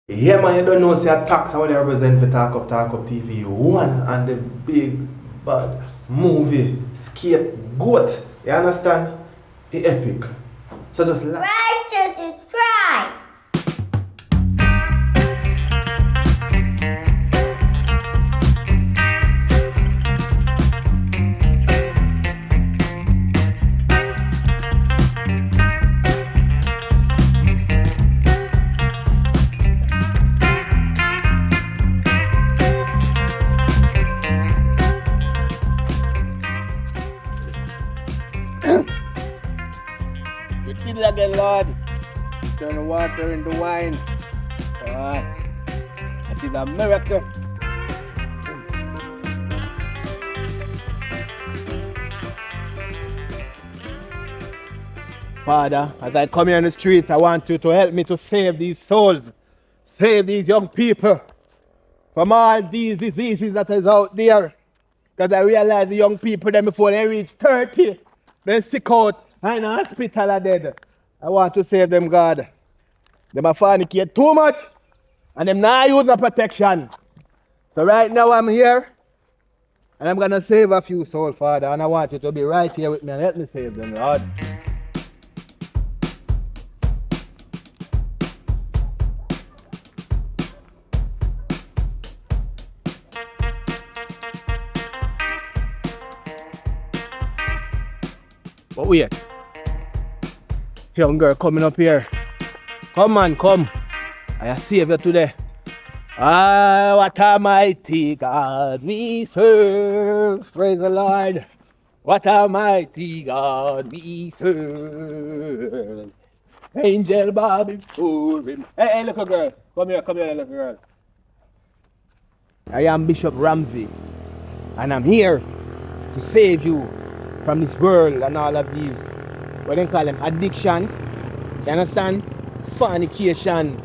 Yeah, man, you don't know, say attacks how they represent for Talk Up TV. One and the big bad movie Scapegoat. You understand? The epic. So just like. Like to subscribe. You kill it again, Lord. Turn the water into wine. That is a miracle. Father, as I come here on the street, I want you to help me to save these souls. Save these young people from all these diseases that is out there. Because I realize the young people then before they reach 30, they sick out and in the hospital are dead. I want to save them, God. Them are fornicate too much and them not use the protection. So right now I'm here and I'm going to save a few souls, Father, and I want you to be right here with me and help me save them, Lord. But wait. Young girl coming up here. Come man, come. I save you today. Ah, what a mighty God we serve. Praise the Lord. What a mighty God we serve. Angel bow before him. Hey, little girl. Come here, little girl. I am Bishop Ramsey. And I'm here to save you from this world and all of these, what they call them, addiction, you understand? Fornication,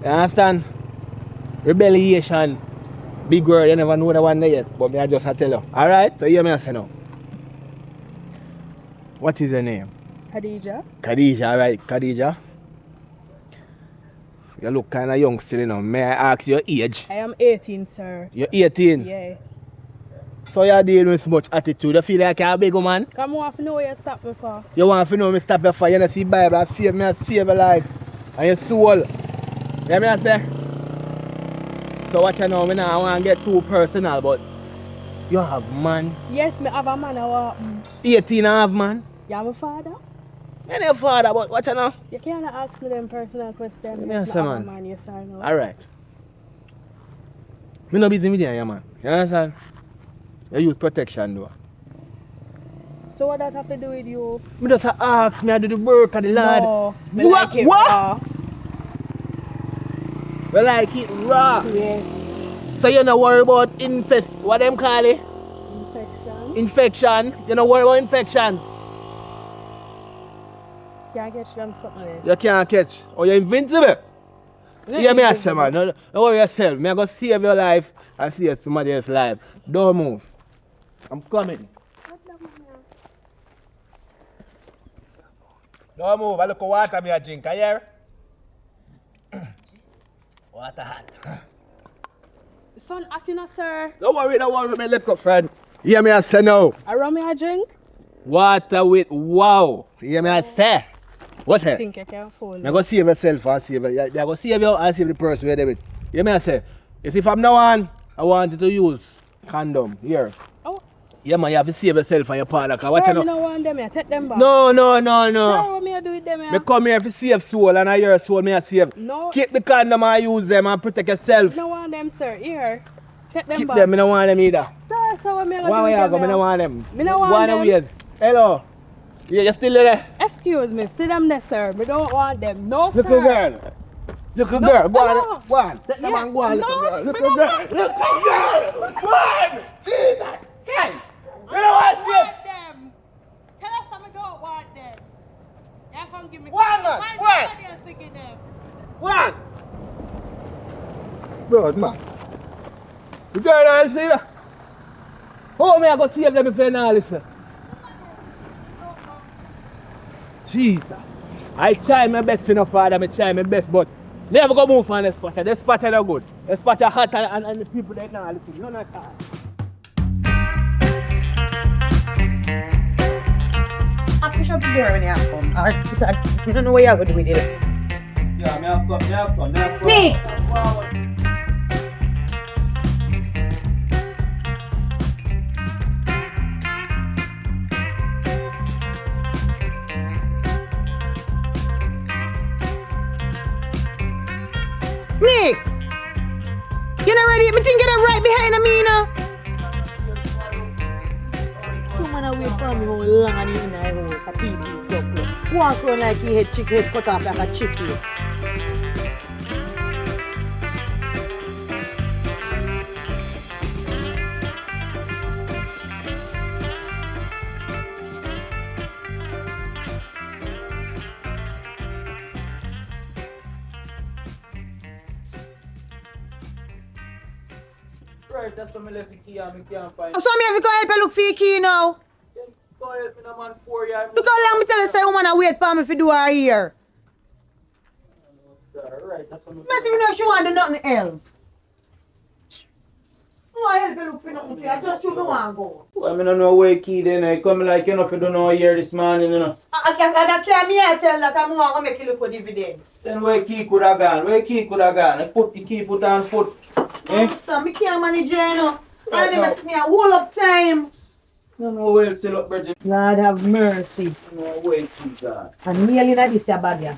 you understand? Rebellion, big word, you never know the one there yet, but me I just tell you. Alright, so hear me I say now. What is your name? Khadija. Khadija, alright, Khadija. You look kind of young still, you know. May I ask your age? I am 18, sir. You're 18? Yeah. So you're dealing with so much attitude. You feel like you're a big man? Come on, I know where you stop me for. You want to know me stop you for? You know see Bible, I save me, I save your life. And your soul. You hear me I say? So watch you now, I don't want to get too personal, but you have man. Yes, me have a man. 18 and a half man. You have a father? I'm your father, but watch you now. You can't ask me them personal questions. Yes, Me man. have a man, yes or no? Alright. Me no busy with you, man. You understand? You use protection though. So what that have to do with you? Me just ask me I do the work of the Lord. No, me What? like it What? raw. We like it raw. Yes. So you don't worry about what them call it? Infection. Infection. You don't worry about infection. Can't get them something there. You can't catch. Or you're invincible. Yeah, me I say man, don't worry yourself. Me I go save your life and save somebody else's life. Don't move. I'm coming. Don't move. I look at water me I drink. Can you hear? Water hot. Son acting up, sir. Don't worry, my little friend. Hear me I say no. I run me a drink? Water with wow. Hear me I say. What I here? think I can phone. I go save yourself and save you. I go save you and save the person where they with. Hear me I say. You see from now on, I want you to use condom. Here. Oh. Yeah man, you have to save yourself and your partner. Cause watch Sir, you I know. don't want them. I take them back. No. Sir, what me I do with them? Me come here to save soul and I your soul me I save. No. Keep the condom and use them and protect yourself. I don't want them, sir. Here. Take them Keep back. them, I don't want them either. Sir, so what me I do Why with you them? go? I don't want them. Me don't want Wanna them. wait. Hello. You still there? Excuse me, sit them there, sir. We don't want them. No, sir. Little girl. Little No, girl. Go no. on. Go on. Take them Yeah. and go on, little No, girl. we Little don't girl. want- Little girl. Go on. Jesus. Hey. You know I what? don't want them. Tell us that we don't want them. You can't give me. One, man. Find One. somebody else to give them. Go on. Good man. The girl I see that. How me I go save them if they not listen? Jesus. I try my best enough, Father, I try my best, but Never go move from the spotter. The spotter are good. The spotter hot and the people that now listen. None at all. I push up the door when you have come. Or I don't know what you're going to do with it. Yeah, me have come. Nick! Nick! You're not ready? Me think you're right behind me now. You man wait for me how long and you in the house, a pee-pee club. Walk around like he head cut off like a chicken. Right, that's what me left the key and me can't find. So me have to go help you look for your key now. Go help me no man 4 years. Look how long me tell you say woman a wait for me if you do her here. Right, that's what me. Let me know if she want to do nothing else. I help you look for nothing. I just you don't want to go. Well, I don't know where key then. I come like you know if you don't know here this morning, you know. I can't me I tell that I'm going to make you look for dividends. Then where key could have gone? I put the key put on foot. Eh? So me can't manage you know. And they must me a whole up time. No way still up, Bridget. Lord have mercy. No way key God. And really not this a bag ya.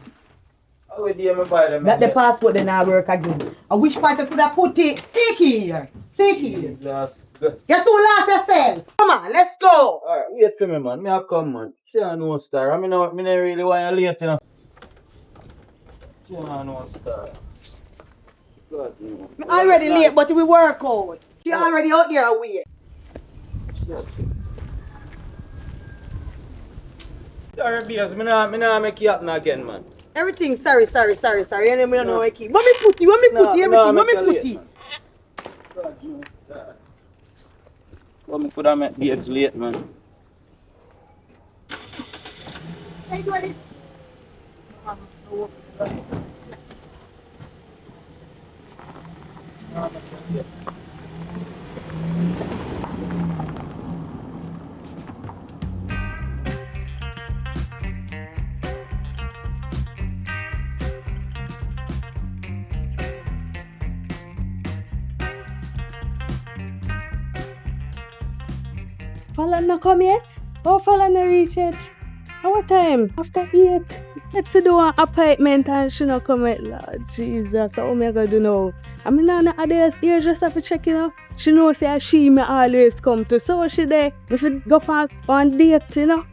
How would you buy them? That the passport then I work again. And which part you could have put it? Take here. Take it. Just good. Guess who lost yourself? Come on, let's go. Alright, wait for me, man. Me have come, man. She don't know star. I mean, no, me don't really want you late, you know. She don't know star. God, you know. Me already late, but we work out. She already out there away. Sorry, BS. Me nah make you happen again, man. Everything, sorry. And then we don't know where key. When me put it, everything, when me put it. God, you know star. Well, me could have met BS late, man. Hey, do it. Fella not come yet? Oh, fella not reach yet? At what time? After 8. Let's do an appointment and she not come yet. Lord Jesus, how am I gonna do now? I mean, Nana Ada's here just have to check it out. She knows that she may always come to. So she there. If you go for one date, you know.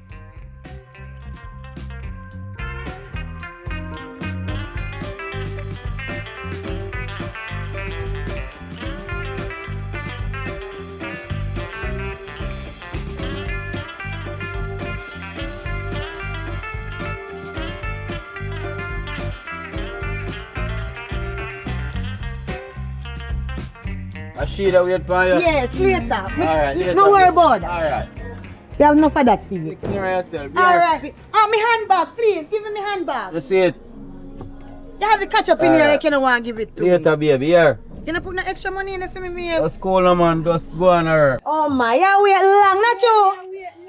I see that wait for you. Yes, later. Alright, later. No worry about that. Alright. You have enough of that for you. Clear yourself. Alright. Oh, my handbag, please. Give me my handbag. You see it? You have to catch up in here like you don't want to give it to me. Later, baby. Here. You don't put no extra money in it for me, babe. Just cool, no, man. Just go on her. Oh my, you wait long, not you?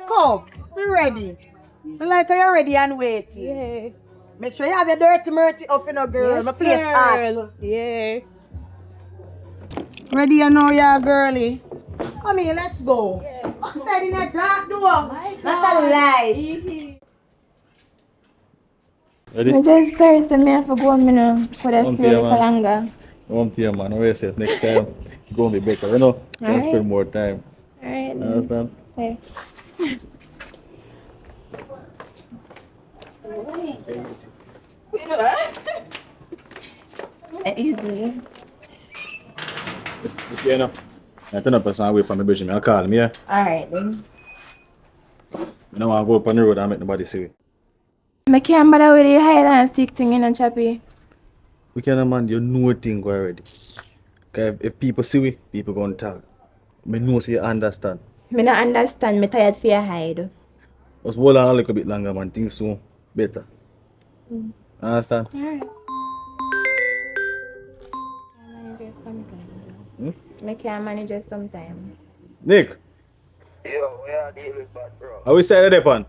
Come, be ready. Like you're ready and waiting. Yeah. Make sure you have your dirty merty up in a girl. My place hot. Yeah. Ready you know you're girly. Come here, let's go. Outside in that dark door. Not a light. Ready? I just sorry, so me have to go a minute for that One feel tea, man. longer. One thing, man. I always say next time, it's going to be better, you know? Can Alright. spend more time. Alright. You understand? Okay. Easy. You see, you know? I turn up a away from the bridge, I'll call him, yeah? Alright then. I don't want to go up on the road and make nobody see me. I can't bother with the hide and seek thing, you know, Chappy. We can, man, you know thing go already. Okay, if people see me, people going to talk. I know so you understand. Me not understand, me tired for your hide. Just hold on a little bit longer, man. Things so better. Understand? Alright. I can manage it sometime. Nick, Yo, we are dealing with bad, bro. how we set it up on?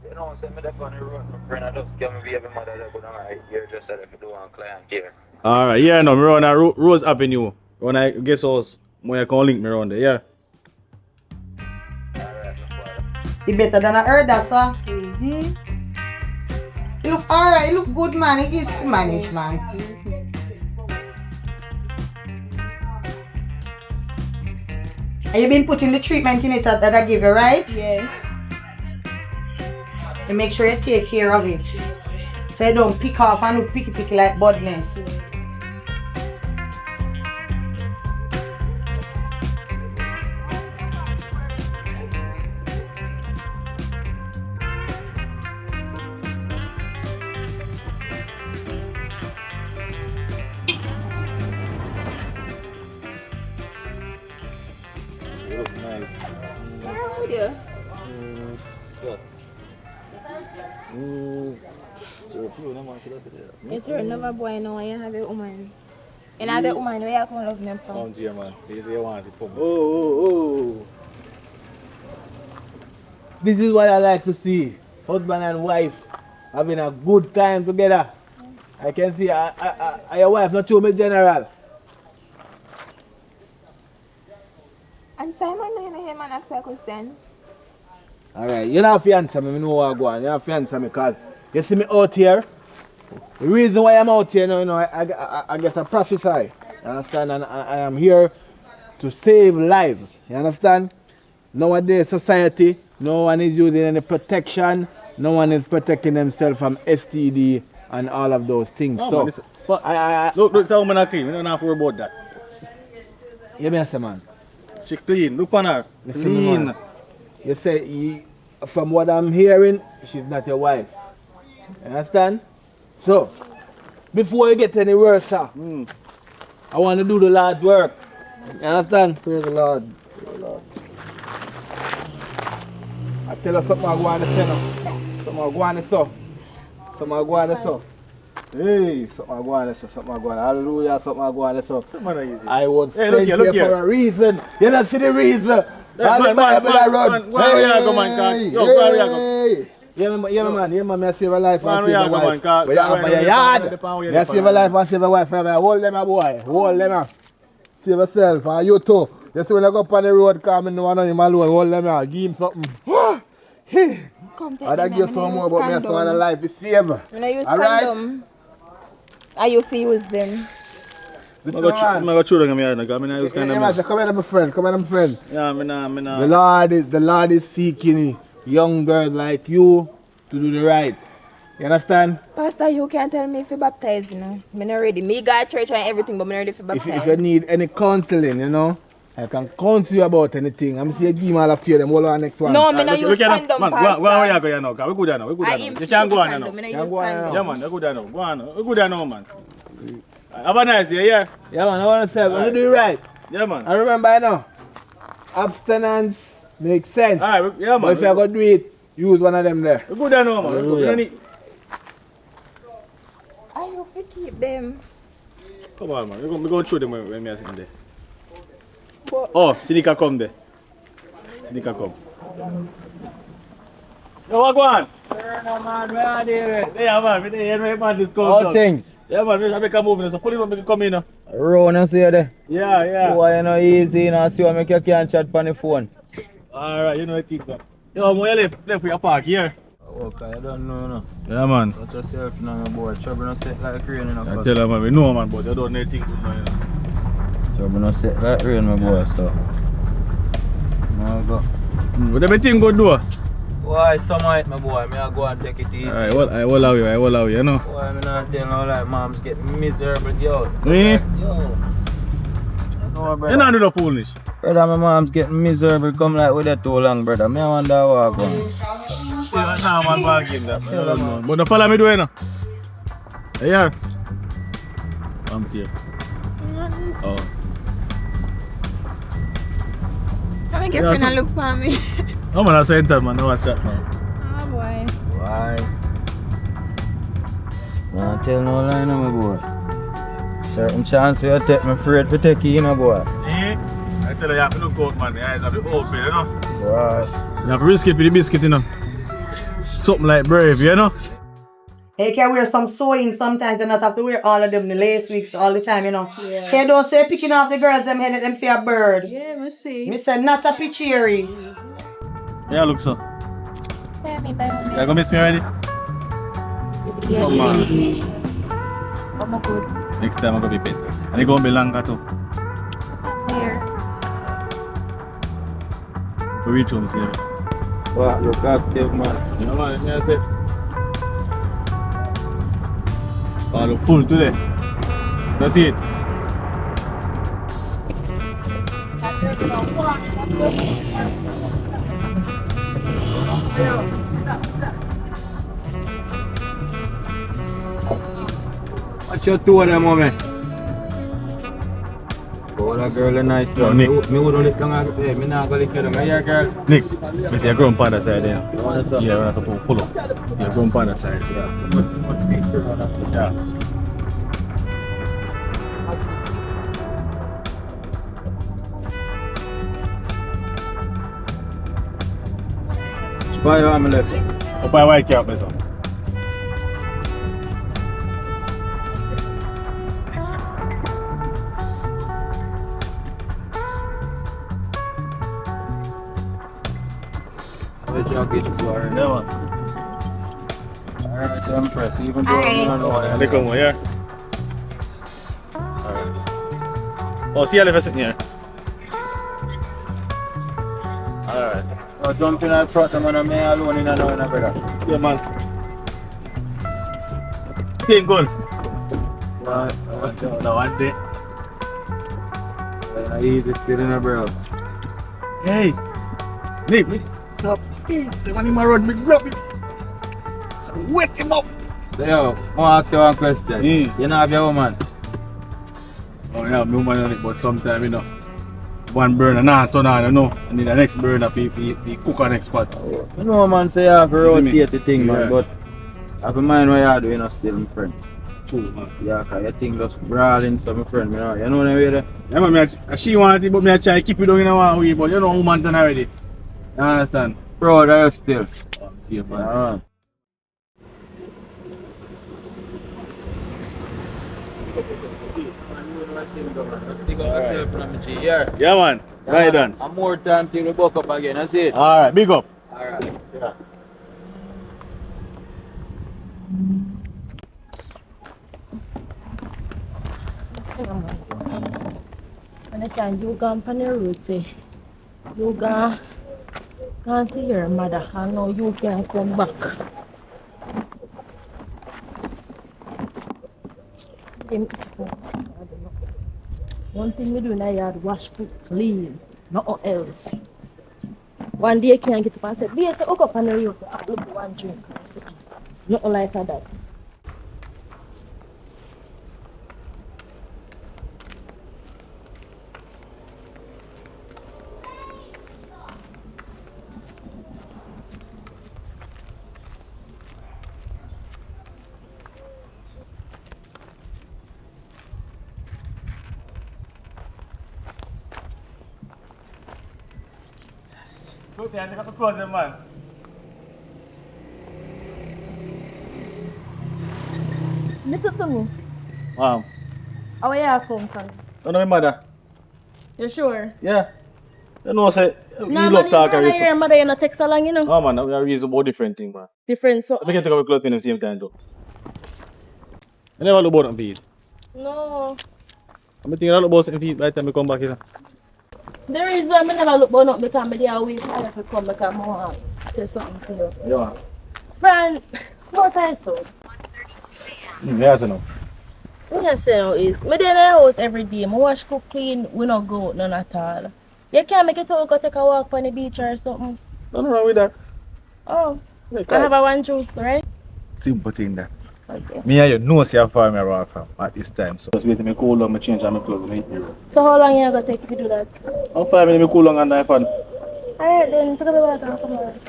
You know, send me that on the road. My friend, I just give me baby mother that good on here just said if you do one client here. Alright, yeah, no, me run a Rose Avenue. When I guess house, when can link me around there, yeah. Alright, no problem. He better than I heard that, sir. He look alright, he look good, man. He is managed, man. And you been putting the treatment in it that I give you, right? Yes. And make sure you take care of it. So you don't pick off and look picky like badness. You look nice. How are you? So you know man, should have there. You turn another boy now and you have a woman. And have a woman where you come love me from. Come here, man. This is you want to pump. Oh. This is what I like to see. Husband and wife having a good time together. I can see your wife not too much general. And Simon, you know him and ask a question. Alright, you don't have to answer me, I know what I go on. You have to answer me because you see me out here. The reason why I'm out here, I get a prophesy. You understand? And I am here to save lives. You understand? Nowadays society, no one is using any protection. No one is protecting themselves from STD and all of those things. No, so, man, look, it's how man clean. We don't have to worry about that. you mean say, man? She clean. Look on her. You see me, Clean. man? You say, from what I'm hearing, she's not your wife. You understand? So, before you get any worse, sir, I want to do the Lord's work. You understand? Praise the Lord. Praise the Lord. I tell you something I go on to say now. Something I go on to say. Something I go on to say. Hey, something I go on to say. Something I go on. Hallelujah, something I go on to say. Something easy. I was Hey, sent look here, here for a reason. You don't see the reason. All the Bible I run. Where you go, man? Yo, where you go? Yeah, man, I save a life and save a wife. Man, But you have for your yard. I save a life and save a wife. Hold them, boy. Hold them. Save yourself. And you too. You see when I go up on the road, come and no one on him alone. Hold them. Give him something. I'd give you some more, but me so the life is saved. You know, use condom. How you feel use them? I'm going to show them here. I'm going to use Come here, my friend. Come here, my friend. Yeah, The Lord is seeking young girls like you to do the right. You understand? Pastor, you can't tell me if you baptize, you know. I'm not ready. Me got church and everything, but I'm not ready for baptize. If you need any counseling, you know, I can counsel you about anything. I'm saying give me all of you, them all on next one. No, I'm not use condom, man, Pastor. go on where you go now. We good now. We good now. You can't go on now. Yeah, Yeah, man, we good now. Go on. We good now, man. Have a nice day, yeah? Yeah, man, I want to say, I'm going to do it right. Yeah, man. I remember, you know, abstinence makes sense. Alright, yeah, man. But if you're going to do it, use one of them there. We good now, man. Hallelujah. I you fit keep them. Come on, man. We're going to show them when we are sitting there. But Oh, Sinika come there. Sinika come. Yo, what go on? No, man, where are they? Yeah, man. We man discount. All things. Yeah, man. We make a move. So pull it up, make it come in. Round and see there. Yeah. Boy, you know, easy, you know, see what make you can't chat on the phone. Alright, you know what I think, man. Yo, man, you left for your park here. Okay, I don't know, you know. Yeah, man. Watch yourself now, my boy. Trouble not set like rain, you know. I tell you, man, we know, man, but you don't know anything good now, you know. Trouble not set like rain, my boy, so. Now go. What do you think good do? Why, some might, my boy, me I go and take it easy. Alright, I will allow you, you know. Why, me not tell no like mom's get miserable, yo. Me? Yo. No, brother. You not do the foolish. Brother, my mom's getting miserable, come like with that too long, brother. Me I wonder how I go. Yeah, nah, man, bargain that, man. I don't know. But don't follow me doing, you know. Hey, yeah. I'm here. Oh. come and get friend and look for me. Oh, man, I said that, man. I watch that, man. Oh boy. Why? Nah, tell no lie, no, my boy. Certain chance you take me afraid to take you, boy. Eh? I tell you, you have to look out, man. Your eyes have to be open, you know? Right. You have to risk it for the biscuit, you know? Something like brave, you know? Hey, you can wear some sewing sometimes. You not have to wear all of them the lace wigs all the time, you know. Yeah. Hey, don't say picking off the girls them head them for a bird. Yeah, me see. Me say not a pitchery. Yeah, look so. Bear me, bear me. You gonna miss me already? Yes. Come on. I'm good. Next time I'm gonna be better. And it's gonna be longer too. Here. We reach home, see you. What? Look active, man. You know what I said? I look full today. That's it. Watch your two of them, mommy. Oh, that girl is nice. Yo, Me Nick. wouldn't lick down her. Hey, me not gonna lick her. Me here, girl. Nick, with your grandfather side there. What is that? Yeah, we're not supposed to follow. Your grandfather side. Yeah. Yeah. Spy you on me left. Up by white cap, my son. Where's your kids to her? Yeah, man. Alright, I'm impressed. Even though I Alright. don't know what They come, yeah? Alright. Oh, see you later, sitting here. Alright. So jump in that truck, I'm gonna me alone in another brother. Yeah, man. Ain't good. No, one day. Easy still in a bro. Hey, Nick, stop. When him around me, grab it. So wet him up. So yo, I'll ask you one question. You know have your woman? Oh yeah, my woman on it, but sometimes you know, one burner nah turn on, you know, and then the next burner be cook on next pot. You know man say you have to rotate the thing, man, Yeah. but have in mind what you are doing, you still my friend. True, man. Yeah, cause your thing just brawling, so my friend, you know the way there? Yeah, man, she want it, but me I try to keep it down in a one way, but you know woman done already. You understand? Bro, that is still. Yeah, man. Yeah. Yeah, man. Guidance. And more time till we buck up again, that's it. Alright, big up. Alright. Yeah. And I can you go on the road, say, you can't see your mother, I know you can come back. One thing we do in the yard, wash food clean, nothing else. One day I can't get up and say, be able to hook up on the roof, I look for one drink. I say, nothing like that. Look, I got the cousin, man. Listen to me. Wow. How are you come from? Don't know my mother. You sure? Yeah. You know, say, No, you man, love you talking. don't hear your mother, you not text along, you know? Oh man, we are reason about different thing, man. Different, so... We can take our clothes in the same time, though. I never look about them feet. No. I'm thinking I look about some feet by the time we come back here. The reason why I never look about because I'm there wait for you to come because I want to say something to you. Yeah. Friend, what I saw? Yeah, I know. What I say now is, me dey in the house every day, I wash, cook, clean, we not go out none at all. You can't make it out, go take a walk on the beach or something. Nothing wrong with that. Oh, Like I have a one juice, right? simple thing that. Okay. Me and you know see how far me around from at this time. So just wait till me cool down, me change my clothes and eat. So how long you gonna take if you do that? How 5 minutes me cool down and die fun. Alright then, take a bit of water and come on.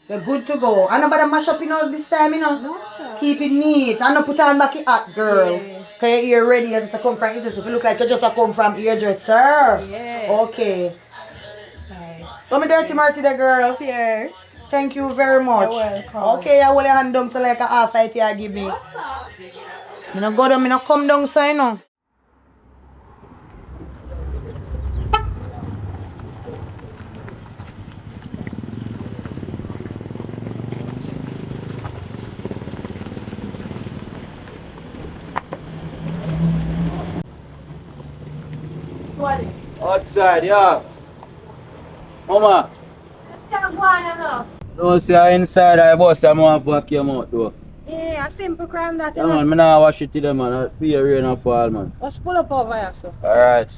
You're good to go. I nobody mash up this time, No, sir. Keep it neat. I no put on back it hot, girl. Cause your ear ready, you just come from hairdresser. If you look like you just come from hairdresser. Yes. Okay. Right. So me dirty Marty there, girl. Here. Thank you very much. You're welcome. Okay, I hold your hand down so like a half fight you give me. What's up? Me no go down, me no come down so you know. Outside, yeah. Mama. No, say inside I boss, I'm going to vacuum out though. Yeah, a simple crime that Yeah, man, I not wash it today, man. I feel rain and fall, man. Let's pull up over here, sir. Alright.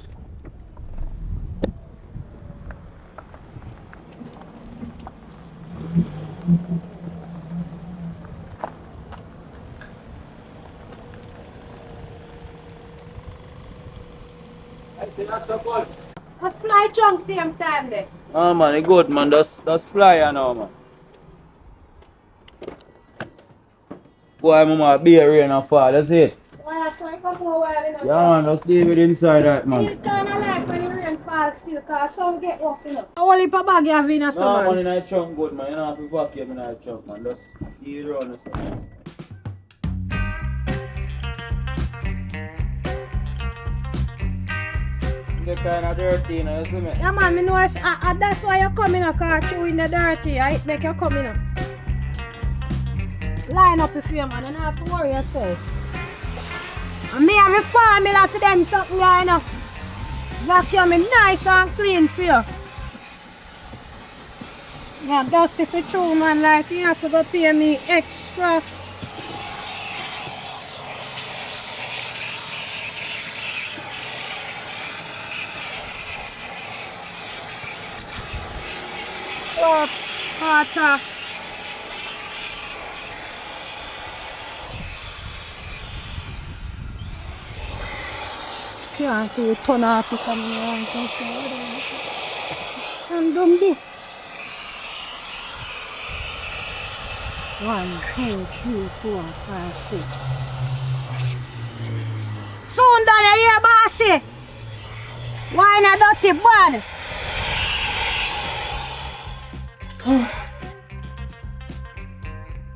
Let's fly junk same time then. Oh man, it good, man. That's fly now, man. Boy, mama, be a rain and fall. That's it. Well, that's why I come over while, you know. Yeah, man, just leave it inside that, man. It's kind of like when the rain falls still, because some get up, you know. How only per bag you have in a No, summer? man, in a chunk good, man. You don't have to vacuum in a chunk, man. Just leave it around the sun. Get kind of dirty, you know, you see me? Yeah, man, me know that's why you come in a car through in the dirty. I make you come in. Line up with you, man, and not have to worry yourself. And me have a formula for them something, you know. That's you me nice and clean for you. Yeah, that's if it's true, man, like you have to go pay me extra. Oh, water. Can't do turn off it and do this. 1, 2, 3, 4, 5, 6. Soon done, you hear, bossy? Why not dirty bad?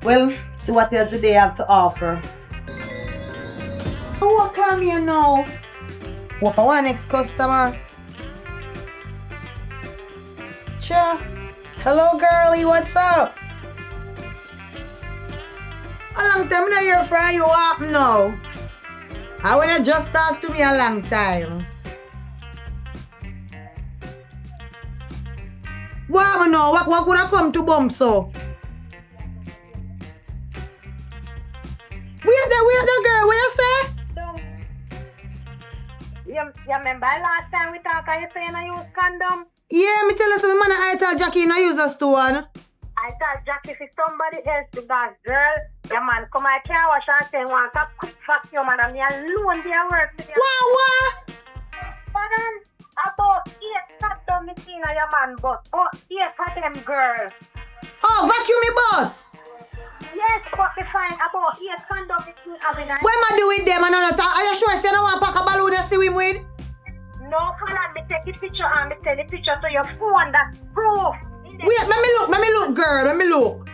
Well, see what else they have to offer. Oh, come here now. What for one next customer? Sure. Hello, girlie. What's up? A long time I hear from you up now. I wanna just talk to me a long time. What no? What could I come to bump so? Where the girl? What you say? You remember last time we talked and you saying I use condom? Yeah, me tell you something, man. I tell Jackie I use the one. I thought Jackie for somebody else because girl, your man come I car wash and say want a quick fuck your man and me alone there work today. What? Pardon? About 8 condom me seen on your man but 8 of them girl. Oh, vacuum me boss. Yes, but we find about 8 condom me seen having a... What am I doing with them? Are you sure you don't want to pack a balloon to swim with? No, Colin, me take the picture and me send the picture to your phone that proof. Wait, let me look, girl, let me look.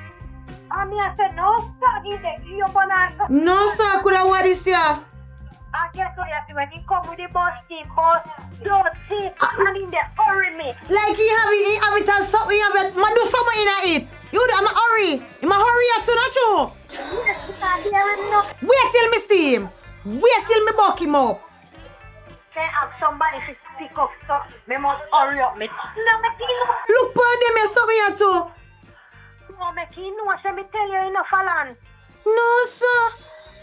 And me I said, no, fuck is it? You're gonna... No, sir, could I wear this here? I guess what you see when he come with the bus team, boss, don't see, and in the hurry me. Like he have it as something, he have it, man do something in it. You do, I'm a hurry. I'm a hurry at to not you. Yes, because there is no... Wait till me see him. Wait till me buck him up. They have somebody to pick up stuff, me must hurry up me. No, me can't. Look for them, you something here too. No, me can't know, so me tell you enough, Alan. No, sir.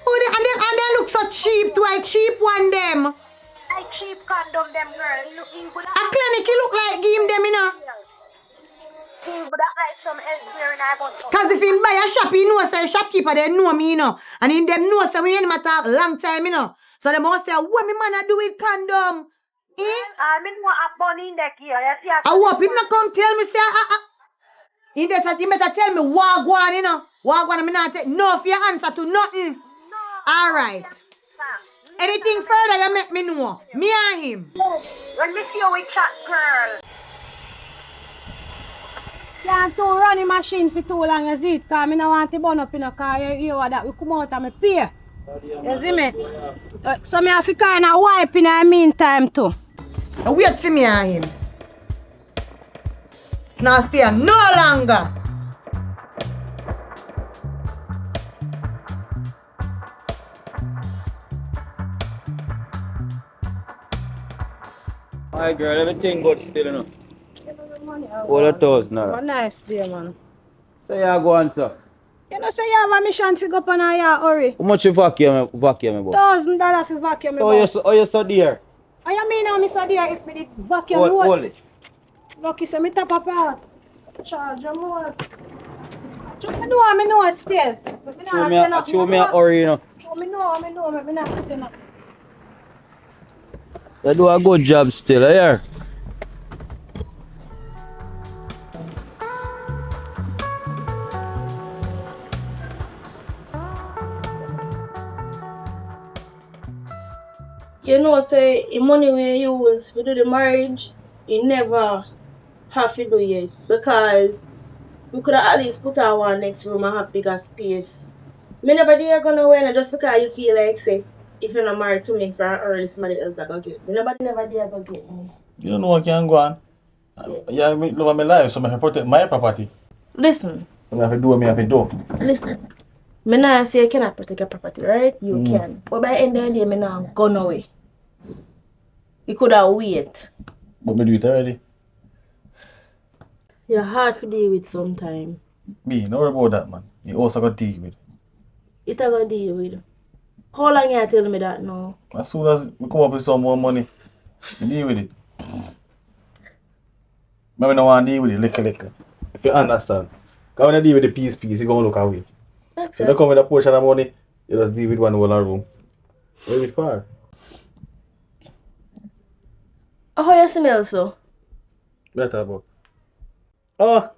Oh, and they look so cheap too. I cheap one them. I cheap condom them, girl. Looking good. A clinic, he look like give him them, you know. But that like some elsewhere in our bus. Cause if he buy a shop, he know say shopkeeper they know me, you know. And in them know say we ain't matter long time, you know. So they must say, what me man a do with condom? I mean, what a bunny in the here. I hope him not come tell me, say, he better tell me what go on, you know. What go on, me not take no for your answer to nothing. All right. Anything further, you make me know. Me and him. When me see you with chat, girl. Can't too running machine for too long, you see it, because I don't want to burn up in a car. You hear that we come out and me pay. You see me? So I have to kind of wipe in the meantime too. Wait for me and him. Now stay no longer. Hi girl, everything good still, you know. All the toes now. What nice day, man. So you go on, sir. You know, say you have a mission to go up on a hurry. How much you vacuum about? $1,000 for vacuum. So you so dear? I mean how me so there if me did vacuum All this. Lucky so me tap up pass. Charge your more. Me know still. Show me a hurry, you know. Me know, me not send up. You do a good job still, here. You know, say the money we use to do the marriage, you never have to do it because we could have at least put our one next room and have bigger space. Me never dare go nowhere just because you feel like say if you're not married to me for an early somebody else I go get me. Nobody never dare go get me. You don't know what can go on. Yeah, I love my life, so I have to protect my property. Listen. I have to do what I have to do. Listen. Me not say you cannot protect your property, right? You can. But by the end of the day, me not go nowhere. You could have wait. But me do it already. You're hard to deal with sometimes. Me, don't worry about that, man. You also got to deal with. It I got to deal with. How long you tell me that now? As soon as we come up with some more money, you deal with it. Maybe no want to deal with it, lick. If you understand. Because when you deal with the piece, you're going to look away. If you don't come with a portion of money, you just deal with one whole room. Very far. How you smell so? Better about. Oh,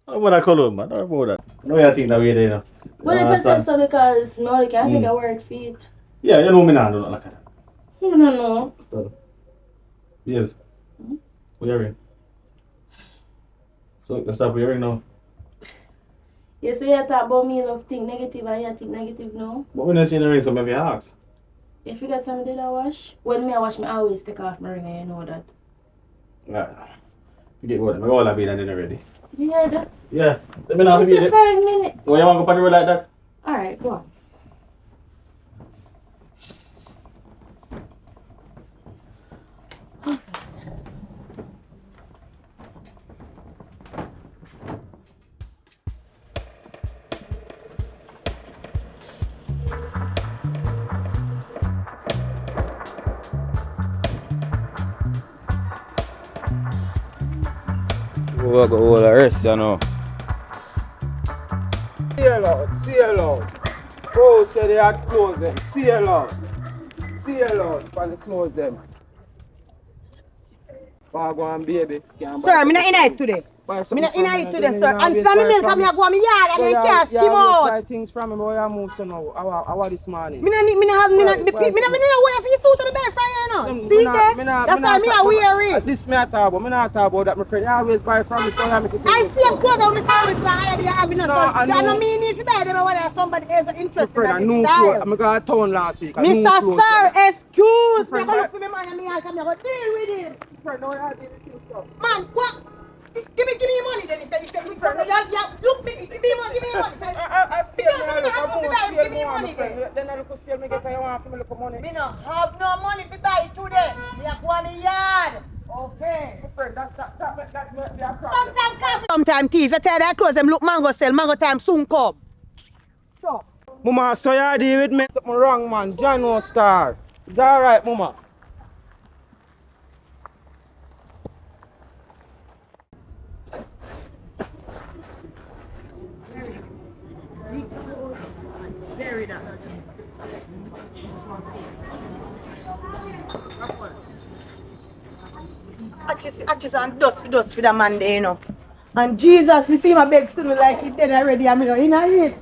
I'm going to call man. Don't worry about that. No, you think that way there now. Well, if I say so because no, I can't take a word for it. Yeah, you know me now, do not like that. No. Stop. Yes. What are you ring? So, let's stop with your ring now. You say you talk about me love think negative and you think negative now. But when you see the ring, so maybe you ask. If you got something that I wash, when me I wash, me always take off my ring and you know that. Right. Forget about it. I'm all bed and then already. You heard that? Yeah. Let me know if you Just 5 minutes. Oh, you want to go on the road like that? Alright, go on. We go all the rest, you know. See a lot. Oh, say they had to close them. See a lot. When they close them. Go baby. Sir, I'm not in it today. I'm not in it today, sir. And some men come here, go on my yard and they can't skim out. buy things from me, but I move so now. I want this morning. Me not wear for your suit on the bed for you know. See there? That's why me a wear it. This me a talk about. Me not talk about that, my friend. You always buy from me, so I make it. I see a clothes on me for I have enough. I know me need to buy them when somebody else interested in this style. I'm going to town last week. Mr. Sir, excuse me. I look for me man and me I come here go deal with him. Man, what? Give me your money then. If you look me, give me your money. I see it. Give me your money then. Then I look to see me get I want to look money. Me no have no money to buy today. Me a go on the yard. Okay. Sometimes thief, you tell that clothes them look mango sell, mango time soon come. So. Mama, so you deal with me. Something wrong, man. John no star. Is that alright, Mama? Very nice. Atchis and dust for the man there, you know. And Jesus, me see my beg soon like he dead already, and me know, you know it.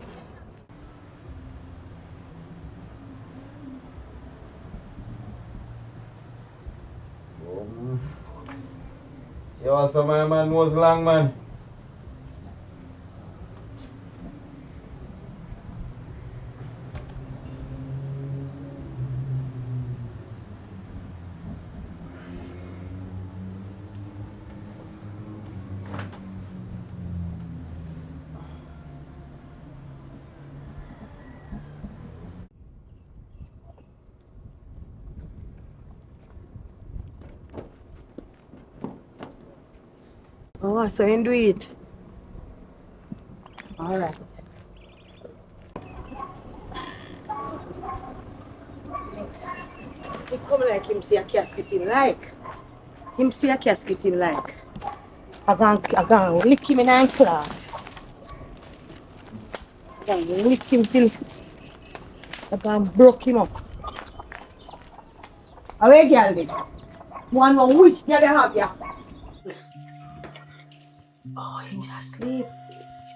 Yo, so my man was long, man. Oh, so you do it. Alright. He come like him see a casket him like. Him see a casket him like. I gone lick him in a clot. I gone lick him till I gone broke him up. Away girl did. One more which girl you have ya? Oh, he just sleep.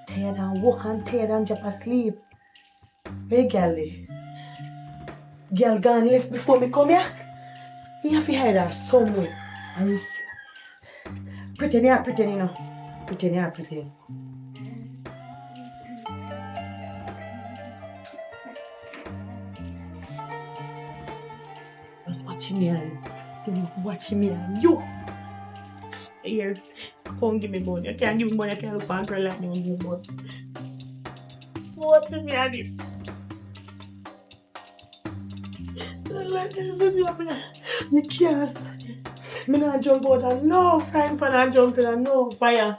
Tired and walk and tired and just asleep. Hey girl dey. Girl gone left before me come here. You have to hide her somewhere. And you see. Pretend you know. Pretend you pretend. Just watching me and watching me and you. Here, come give me money. I can't give me money. I can't look for a girl like me and give me money. What's me at it? Like this is me can't stand it. Me not jump out and no frying pan and jumping and no fire.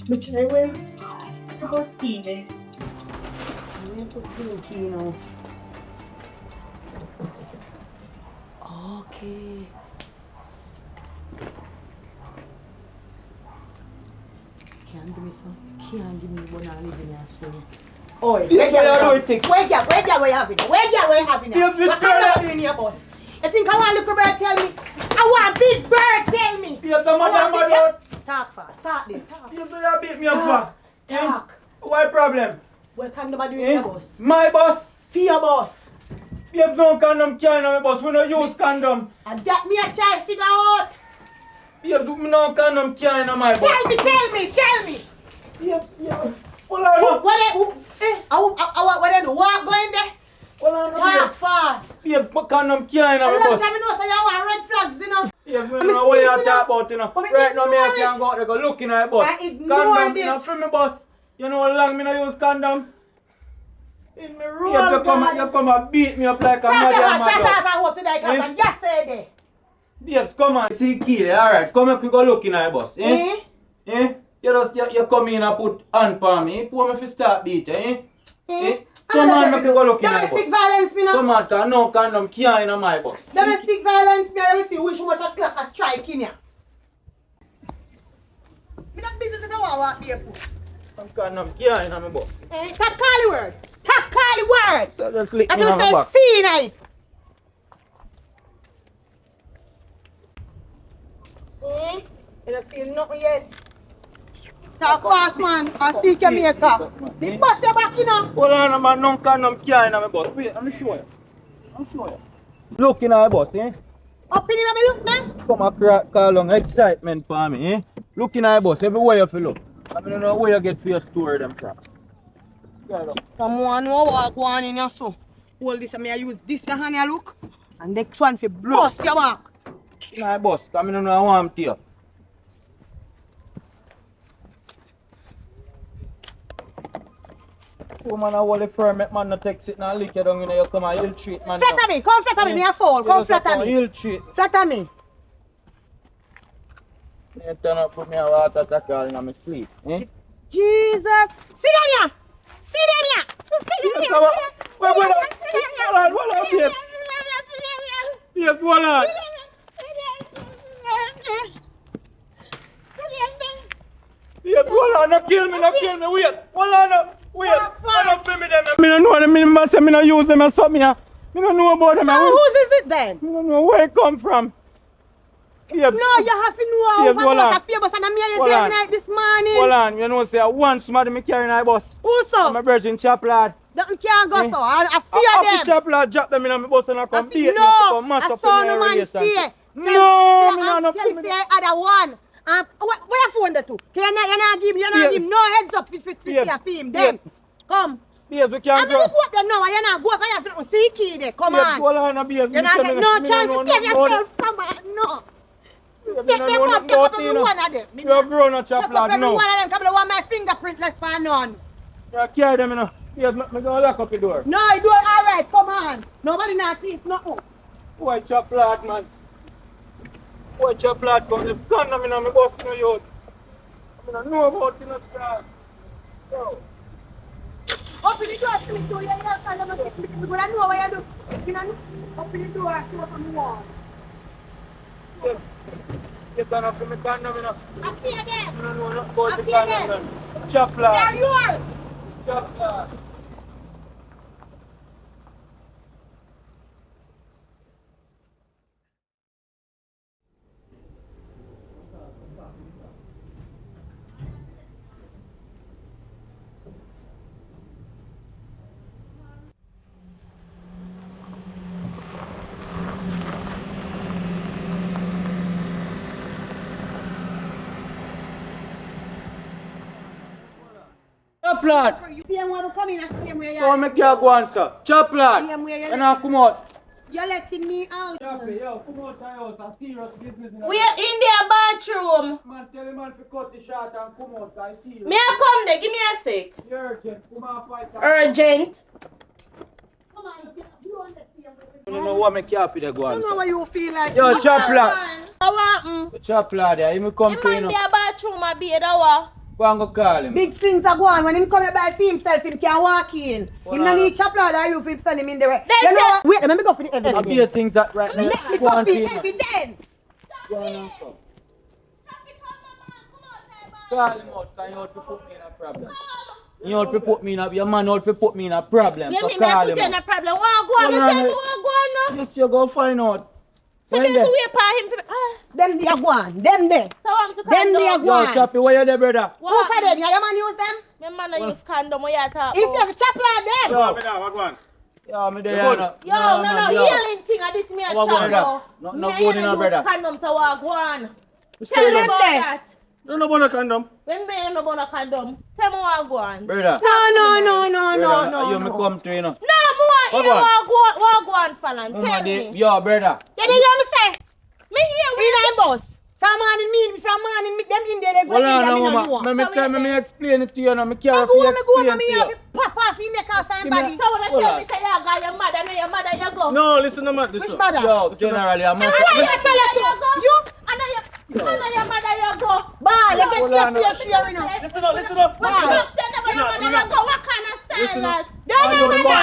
Me try well. I go speeding. I'm going to put you know. Okay. Can't give me some. Can't give me one and live in your story. Oh, where you having? Where you having? What are you doing here, boss? You think I want little bird tell me? I want big bird tell me. Yes, madam. Talk fast. Talk this. You beat me up for. Talk. What problem? What condom are doing here, boss? My boss. For your boss. Babes no condom carry my boss. We don't use condom. And that me a try figure out. Babes, we no condom carry my boss. Tell me. Babes, yeah. Hold on. What they do? Walk going there? Walk fast. Babes, what condom carry my boss? I know so you want red flags, you know. Babes, we know what you talk about, you know. Right now, me I can't go out there go looking at my boss. I ignore condom, it. you know, for me boss. You know how long me no use condom? In my room, Babes, you come and beat me up like a mother. Press out and hope today, because I'm just saying there. Babes, come on. See key there, alright. Come up, we go looking at my boss. You come in and put hand for me. Pour me for start beat, Come on, make you go looking at my boss. Domestic violence, me no. Come on, cause no condom can't in my boss. Domestic violence, me I will see which much a clock a strike in ya. Me not business if I want to walk barefoot. Some condom can't in my boss. Tap call word. Tap call word. So just lick I'm me on going my to back. say see now. You don't feel nothing yet. Talk fast, man. I see your makeup. The bus your back, you know. Hold on, man. No condom can't in my boss. Wait, I'm show you. Looking at my boss, Up in him, me look now. Come and call on excitement for me, Looking at my boss, everywhere you feel look. I don't know where you get for your story them from. Someone who walk one in your so. Hold this and me I use this your hand you look. And next one for bust your back. My boss, come in I want to you. Woman, I want the firm, man, not take sit and lick you down, you come and ill treat, man. Flatter me, come flatter me, me a fall, come flatter me. Ill treat. Flatter me. You turn up put me a water attack all in my sleep, Jesus! Sit down here! Sit down here! Hold on, babes. Babes, hold on. Babes, hold on, no kill me, wait. Hold on, wait. Don't film me them. Me don't know them, me don't use them or something. Me don't know about them. So whose is it then? Me don't know where it come from. Babes. No, you have to know how Babes, hold on. much a favor and me and Hold you on. night this morning. Hold on, you know say one somebody me carry in my bus. Who so? I'm a virgin chap lad. That can't go Eh? so. I I fear them. chap lad drop them in my bus and I come beat me No, up to come mash I up saw in no my man relationship. stay. No, me not no tell me the other one. Where you phone the two? You're not give no heads up for Yes. film. Them. Come. Babes, we I'm can't gonna go. go up there now. You're not go if I have to see key there. Come Babes, on. hold on, babes. You're not get no chance to save yourself. Come on, no. Take them up, take up every one of them. You're grown up chap Take up lad every now. one of them. Couple of one my fingerprint left for none. You carry them, you know. Babes, me go lock up the door. No, I do it all right. Come on. Nobody not thief nothing. Boy, chap lad, man. Boy, chap lad, come. If gun them in my bus, no youth. I don't know about it, no start. Yo. Open the door, see me too. Yeah, because I'm gonna know what you do. You know, open the door, see what I'm wall. Yes. Get down off me gun them, you know. I fear them. I don't know nothing about I the fear gun them. them. Chap lad. They're yours. Chap lad. Chap lad. Same way we come in, same way you So me can't go on, sir. Chap lad. Same way you And I come out. You're letting me out. Chappy, yo, come out of your house. A serious business in the We are in their bathroom. Man, tell the man to cut the shot and come out. I see you. May I come there? Give me a sec. Urgent. Come on, fight. Urgent. Come on, you on the same way. I don't know what me care for the go I on, don't know what you feel like. Yo, chap lad. What happened? Chap lad, yeah, he come Him to you in know. their bathroom a bed, what? Go and go call him. Big things are going. When him come here by himself, him can walk in. Him no need chop lad or you feel send him in the way. You know what? Wait, let me go for the I'll evidence. be the things that right now. Let me Go go on, for the feel him. evidence. Go on and come. Call him out, cause you out to put me in a problem. You out to put me in a, your man out to put me in a problem. You So mean me call put him you in a out. problem? What go on? Hold Me on, tell you eh. what go on now? Yes, you go find out. So When then there? to wait for him to... Them they are gone. Them there. So I'm to Them they are condom. Yo, gone. Chappy, where you there, brother? Who for them? Your man use them? My man a use condom. What you talk If you about? have chop lad them. Yo, me there, you know. Yo, no, healing thing. And this me a What chat brother? now. No Me a good use enough, brother. condom. So what go on? Tell Tell me them about there. that. Don't know about a condom. When me no gonna condom. Tell me what go on. Brother. No. You me come to, you know. No, more What hear go on? what go on, Fallon. Tell Mama, me. yo, brother. You didn't hear me say? Me hear In a bus. From morning, them in there, they go Hold in on, there, now, me no mama. know. Me explain it to you now. Me care I if go, you me explain to have you. to pop off, he make out somebody. So when I Hold tell on. me say you got your mother, now your mother you go. No, listen to me. Which mother? Yo, generally, I'm I not. tell you to. You, And now your mother you go. ball, you get Hold your on, fair share, you know. Listen up. What you up say never your mother you go? What kind of style that? Don't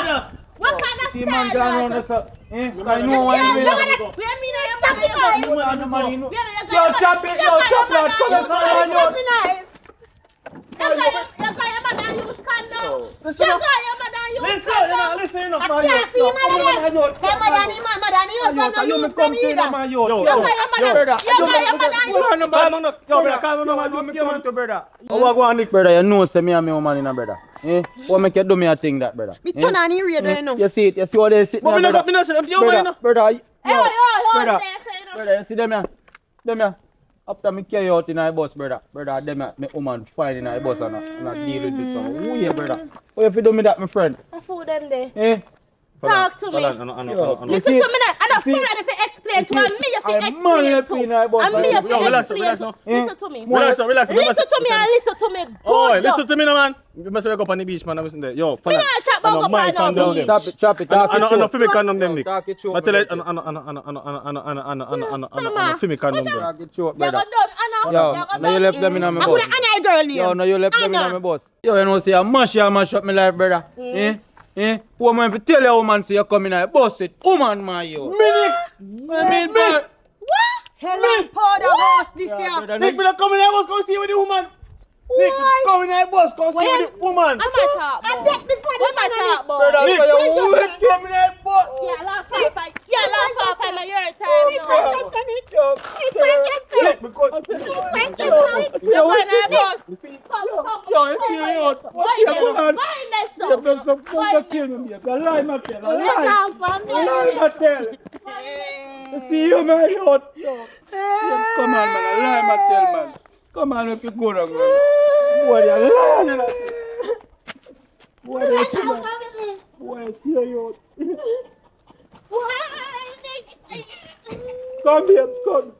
know. What kind of See, style man, down that? on us. I know what Yeah, you no, mean. we mean your mother you go. Yo, chop it, lad. Come on, yo. You got your mother use condom. Listen You up. got your mother use condom. Listen up, I man. can't see Yo, him, come on, man, yo. Hey, mother, you Yo, don't you me use come them to you, either. man, yo. You got your mother. You got your mother use. Hold on, brother. Yo, brother, come on, me come to brother. What go on, Nick? Brother, you know, say me and me woman in a brother. What make you do me a thing that, brother? Me turn on the radio, you know. You see it? You see what they sitting there, brother? Brother, Brother, brother, you see them here? Them here? After me carry you out in a bus, brother, them here, me woman fine in a bus and I deal with this one. Who you, brother? What if you do me that, my friend? I fool them there. Eh? Talk to me. Listen to me now. I don't feel like if you explain to me, you feel explain to. And me, you feel explain. Listen to me. Relax. Listen to me and listen to me. Oh, listen to me now, man. You must wake up on the beach, man. I wasn't there. Yo, Me not chat about go on no beach. Chop it, I know Fimi condom them, Nick. Talk it short, I tell you, brother. Fimi condom them. Talk it short, You got brother. done, Anna. Yo, now you left them in my I bus. would have Anna girl name. Yo, now you left them in my bus. Yo, you know, say, I mash up my life, brother. Woman, if you tell your woman, say, you come in a bus it. Woman, my yo. Me, Helen powder horse this year. Nick, me not coming here, I was going to see with the woman. Nick, come in the bus, come see When- with the woman. I'm a talk I about. bet before What the am I sun talk about? Brother, Nick, so you wait, come in the bus. yeah, laugh off. Yeah, laugh off. I'm a your time now. Manchester, Nick. Manchester. Nick, because I said, Manchester. You're going to bus. you see, Come. yo, you see the youth. What you Find man? this You stuff. don't kill me, babe. You lie, my tell. You Let lie. off from You lie, my tell. You see you, my youth. Yes, come on, man. I lie, my tell, man. Come on, make you go down, man. Boy, you lying, you know. Boy, you see that. Boy, you see you. Why, Nick? Come here, come.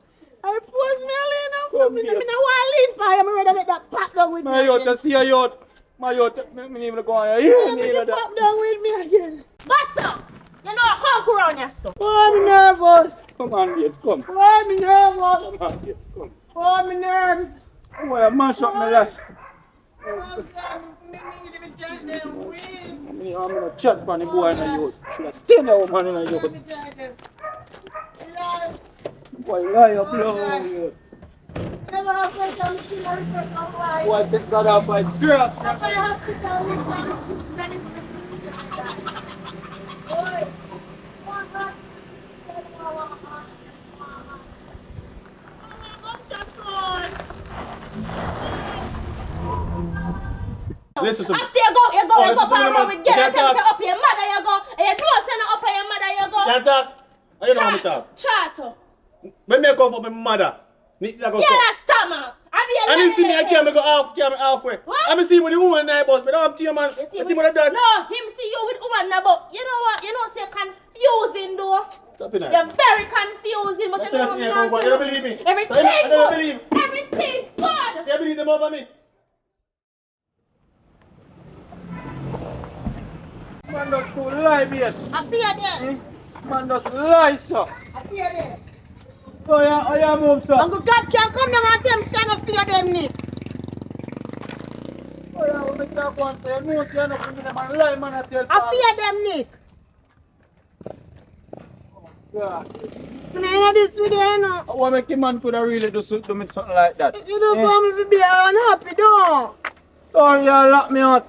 I pose me a lane up. Come I here. don't want to lean by. I'm ready to make that pop down with me My youth, again. you see your youth. My youth, me even go on here. I'm ready to pop down with me again. Bust up. You know I can't go around your stuff. Oh, I'm nervous. Come on, babe, come. Oh, I'm nervous. Come on, babe, come. Oh, I'm nervous. Boy, I mash up my life. Oh, God, me need to join them. Wait. I'm gonna chat for the boy in the youth. Should I tell the woman in the youth? Let me join them. Lord, Boy, lie up low. never have to come to my life. Boy, take God off my dress. If I have to tell you something, then it's Boy, oh, God. Listen to me. After you go listen to me, and man. with You girl, can't tell me talk. say up your mother you go, and you know say no up your mother you go. Can't talk. I don't know how to talk. Chat. When me come from my mother, need to go Yeah, so. that stammer. I And you see me, I can't go halfway. What? I'm see with the woman in the bus, but I'm team man. You see I think what I done. No, him see you with woman now, but you know what? You know say confusing though. Stop it now. You're very confusing, but I you tell know you, you don't believe me. Everything So I don't good. believe. Everything good. See, I believe them over me. Man does too lie, mate. I fear them. Man does lie, sir. I fear them. So you move, sir. Uncle God can't come down and tell me say I don't fear them, Nick. Oh, yeah, when me talk once, you know, say nothing to them and lie, man, I tell I fear them, Nick. Yeah. You know this video, you know. I want to make a man could have really do something like that. You just want me to be unhappy, don't Oh, you lock me out.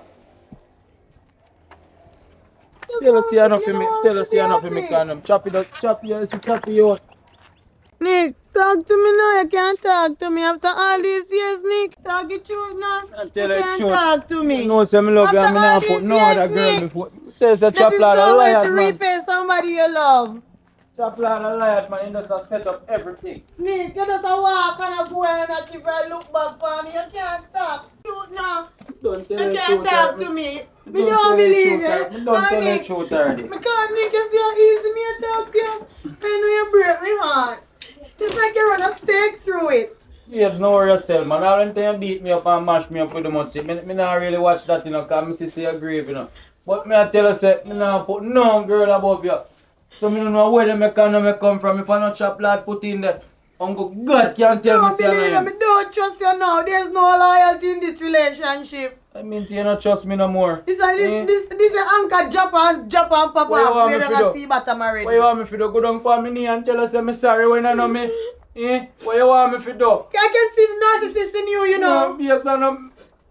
Tell us here enough for me. Tell us here enough for me, condom. Chop it out. Chop you out. Nick, talk to me now. You can't talk to me after all these years, Nick. Talk the truth now. I tell you you can't the truth. talk to me. You know, say me love you and me not put no other girl before. Tell us a chop That is lot of no way liars, to man. repay somebody you love. Chop lot of liars, man. You just set up everything. Nick, you just a walk and a go and a keep a look back for me. You can't stop. Truth now. Don't tell You the can't truth. talk to me. Me Don't don't tell the believe truth, it. Don't tell the Nick, truth already. because Nick, you see how easy me to talk to you. I know you break me heart. It's like you run a stake through it. Yes, no worry yourself, man. All the time you beat me up and mash me up with the mud. Me not really watch that, you know, because I see your grave, you know. But me I tell you, say, me not put no girl above you. So me don't know where them come from. If I not chop lad put in there, Uncle God can't tell me, say, I don't trust you now. There's no loyalty in this relationship. That means you don't trust me no more. This is anchor Japan papa. What you want We're me to gonna do? see bottom already. What you want me to do? Go down for me knee and tell us I'm sorry when I know me. What you want me to do? I can see the narcissist in you, you know. No, babes, I know.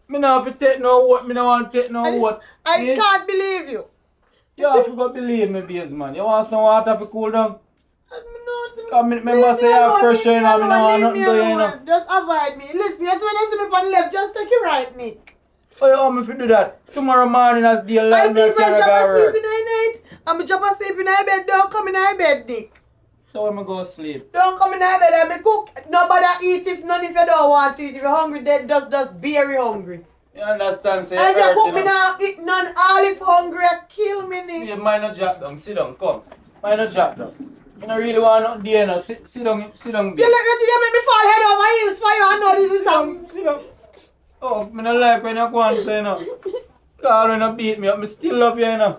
Me not have to take no what. Me not want to take no what. I can't believe you. You have to go believe me, babes, man. You want some water to cool down? Come, remember say you have pressure, you know. Me not want nothing to do, you know. Just avoid me. Listen, yes, when you see me on the left, just take it right, Nick. What you want me to do that? Tomorrow morning as the I alarm believe I bell drop work. asleep in the night. I'm drop asleep in the bed. Don't come in the bed, Nick. So when I go sleep? Don't come in the bed and me cook. Nobody eat if none if you don't want to eat. If you're hungry, then just very hungry. You understand? Say And if you cook me know. now, eat none. All if hungry, kill me, Nick. Yeah, mine not drop down. Sit down, come. Mine not drop down. You don't really want nothing there, no. Sit down, You there. make me fall head over heels for you. I know this is something. Sit down. Oh, I don't like when you go and say, you know. Call when you beat me up, I still love you, you know.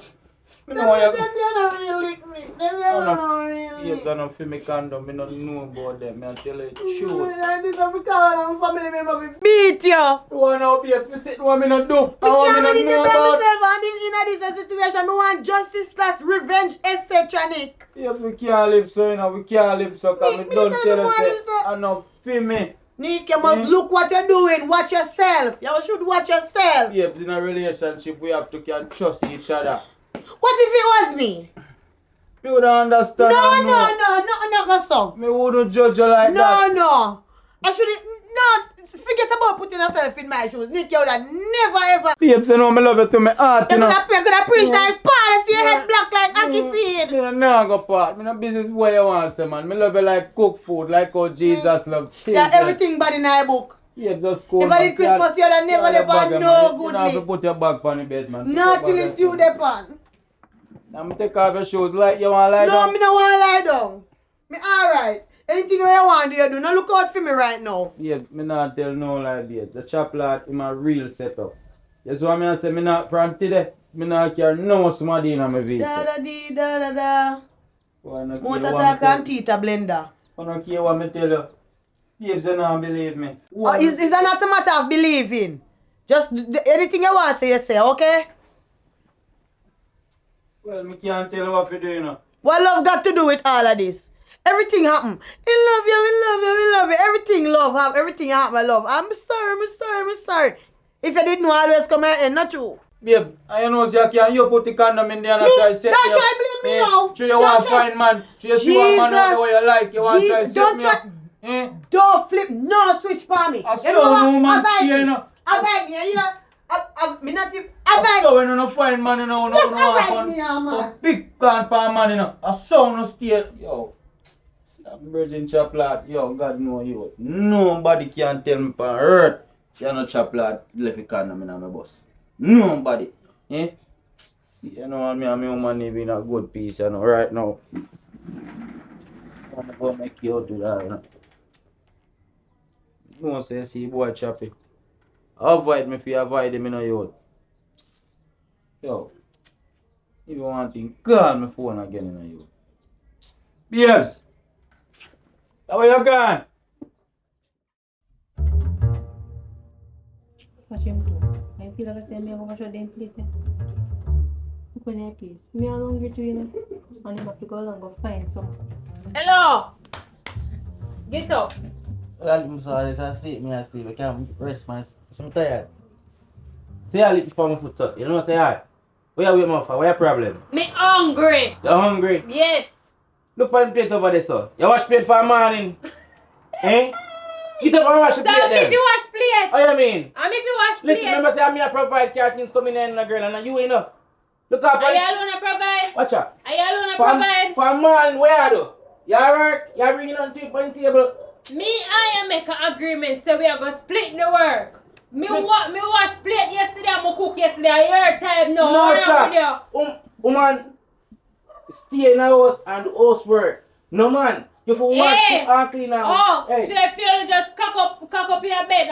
I know why you... They don't really lick me. They don't really Babes, I don't feel me condom. I don't know about them. I tell you the truth. I need to call them family member to beat you. You want to be able to sit what I don't do. I I want can't me to really know defend about... myself and in this situation. I want justice / revenge, etc. Nick. Yes, we can't live so, you know. We can't live so. Because Nick, me me don't tell tell you you, why say, live so. I know feel me. Nick, you must look what you're doing. Watch yourself. You should watch yourself. Yeah, in a relationship, we have to can trust each other. What if it was me? Me would understand. No, so. Me wouldn't judge you like that. No. I shouldn't. No, forget about putting yourself in my shoes. Nick, you would have never ever. Babes, you know me love you to my heart, you know. You're gonna preach like Paul, see your head black like Aki seed. Me no go part. Me no business where you want say, man. Me love you like cook food, like how Jesus loved children. Yeah, everything bad in our book. Yeah, just cool. If I did Christmas, you'd have never depend no good list. You have to list. put your bag on the bed, man. Not till it's you depend. I'm take off your shoes like you want lie down. No, me no want lie down. Me alright. Anything you want to do, no look out for me right now. Yeah, me not tell no lie, babe. The chocolate is my real setup. That's why I say me not from today. Me not care no somebody in my vehicle. Da. Motor talk and teeth a blender. I don't care what me tell you. Babes, you don't believe me. Is that not a matter of believing? Just anything you want to say, okay? Well, me can't tell you what to do, you know. What love got to do with all of this? Everything happen. We love you. Everything love. Everything happen, my love. I'm sorry. If you didn't always come here, not true. Babe, I know you put the condom in there and try to set me up. Don't try blame me now. So you want to find man. So you see one man out the way you like. You want to try to set me up. Don't flip no switch for me. I saw no man stay, you know. I beg you, you know. I saw when you no find man, you know. Just avoid me, man. Big can for man, you know. I saw no stay. Yo. I'm virgin chocolate. Yo, God know you. Nobody can tell me for earth. You're not chocolate left a condom in my bus. Nobody. Eh? You know, me and my woman live in a good peace, you know, right now. I'm going to make you out to that, you know. You won't say, see, boy, choppy. Avoid me if you avoid him in a youth. Yo. If you want to call my phone again in a youth. Babes! How are you gone? What you do? I feel like I say me have to show them plate. Look on your place. Me are hungry too, you know. And you have to go along and find some. Hello! Get up! I'm sorry, I sleep. I can't rest my... I'm tired. Say I lick for my foot, son. You know what I say? Hi. Where are we, motherfucker? What's your problem? Me hungry! You're hungry? Yes! Look for the plate over there, sir. You wash plate for a morning. Eh? Get up and wash the plate then. If you wash plate. What you mean? If you wash plate. Listen, remember say I'm here provide care things coming in and girl and you enough. Look up. Are you alone to provide? Watch out. Are you alone to provide? For a morning, where are you? You work? You bringing on to the table? Me I am make an agreement so we are going to split the work. Me wash plate yesterday and me cook yesterday. Your time now. No, sir. Woman, stay in the house and do housework. No, man. You have to wash and clean now. Oh, hey. So if you just cock up in your bed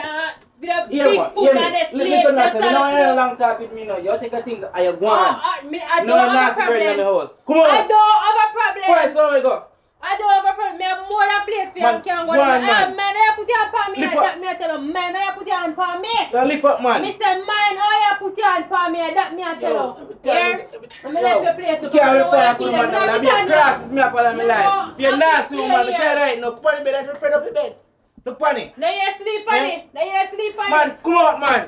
with a big food and a slate. Listen, I don't want a long talk with me now. You take the things I want. I don't have a problem. In the house. Come on. I don't have a problem. Fine, so we go. I don't have a problem. I have more than place for you can go. Man, I put your hand on me. That me I tell you, man, I put your hand on me. Lift up, man. Me say, man, I put your hand on me. That me I tell you. Here, I'm going to let you place. You can't refer to woman now. That be a crosses me up all my life. Be a nasty woman. I tell you right now. Come on the bed. I spread up the bed. Look on it. Now you sleep on it. Now you sleep on it. Man, come on, man.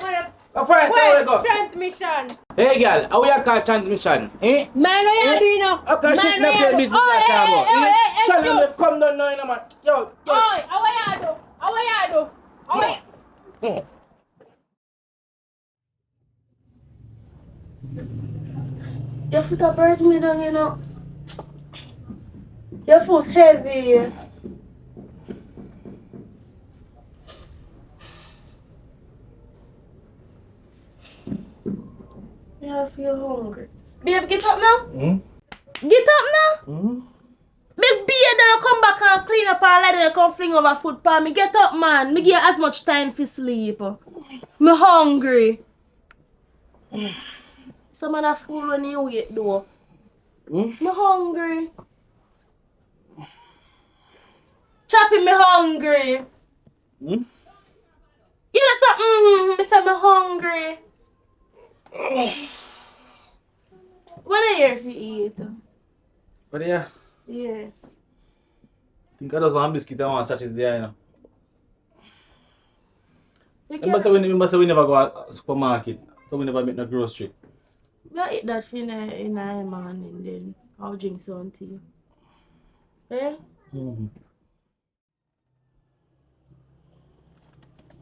First, how we go? Transmission. Hey, girl, how we call transmission? Eh? Man, what you doing now? Okay, shit, not your business. Shall I come down now, man? Yo. Oi, how you do? How you do? Your foot hurt me down, you know. Your foot heavy. I feel hungry. Babe, get up now. Get up now. Make beard and come back and clean up all that and come fling over food for me. Get up, man. Me give you as much time for sleep. Me hungry. Some of that food when you eat though. Me hungry. Choppy, me hungry. You know something? Me say me hungry. What are you here to eat? What are you? Yeah. I think I just want biscuit and one sachet there, you know. Remember say we never go to supermarket, so we never make no grocery. We eat that for in a morning, then I'll drink some tea. Eh?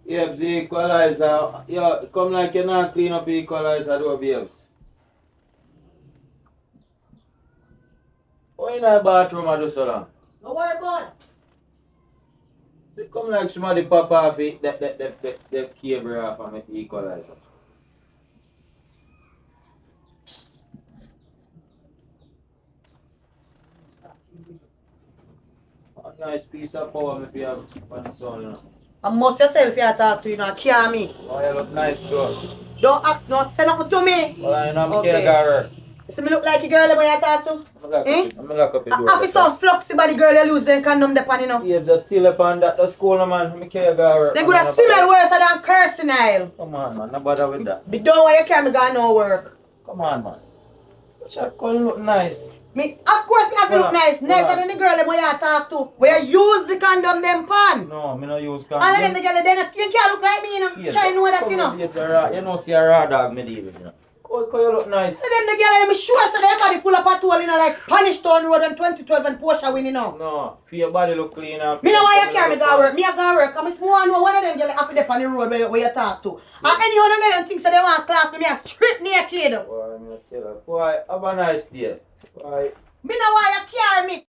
Yeah, the equalizer. Yeah, come like you not clean up the equalizer door, babes. Why in the bathroom I do so long? Don't worry about it. It come like somebody pop off it, that cable off and make the equalizer. A nice piece of power if you have on the sun, you know. And must yourself you talk to, you know, care me. Oh, you look nice, girl. Don't ask, no, say nothing to me. Well, you know, I'm Okay. girl. You see me look like a girl when you talk to? I'm lock up the door. I feel some flux body girl you lose them condom depon, you know. Yeah, just still upon that. The school, no, man. I'm girl. They could have smell worse than cursing, I'll. Come on, man. No bother with that. Be done when you carry me got no work. Come on, man. Check, come look nice. Me, of course, me have to look nice. Nicer than the girl them when you talk to. Where you use the condom them pan. No, me no use condom. All of them the girl, you can't look like me, you know. Yeah, Try know that, you know. You know, see a raw dog me deal with, you know. Cause you look nice. So them the girl, I'm sure so their body full of patrol, you know, like Spanish Town Road in 2012 and Porsche win, you know. No, for your body look clean up. Me know why you carry me go work. Me a go work. I'm small know one of them girl happy there on the road where you talk to. And any one of them thinks that they want class me a straight naked. Boy, me tell her. Boy, have a nice day. Boy. Me know why you carry me.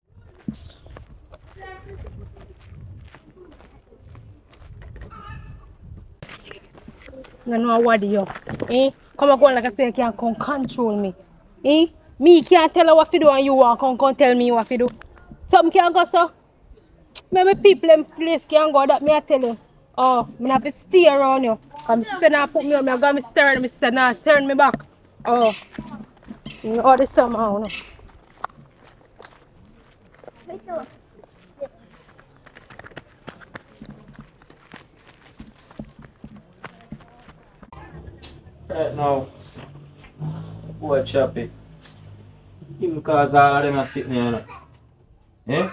I know what you. Come on, like I say, you can't come control me. Me can't tell her what to do and you want come tell me what to do. Some can't go so. Maybe people in place can go that me I tell you. Oh, I have to stay around you. Because my sister now put me on, I got me stir and my sister now turn me back. Oh, you know all this somehow, no. Right now, boy Choppy. Even cause all of them are sitting here, you know. Eh?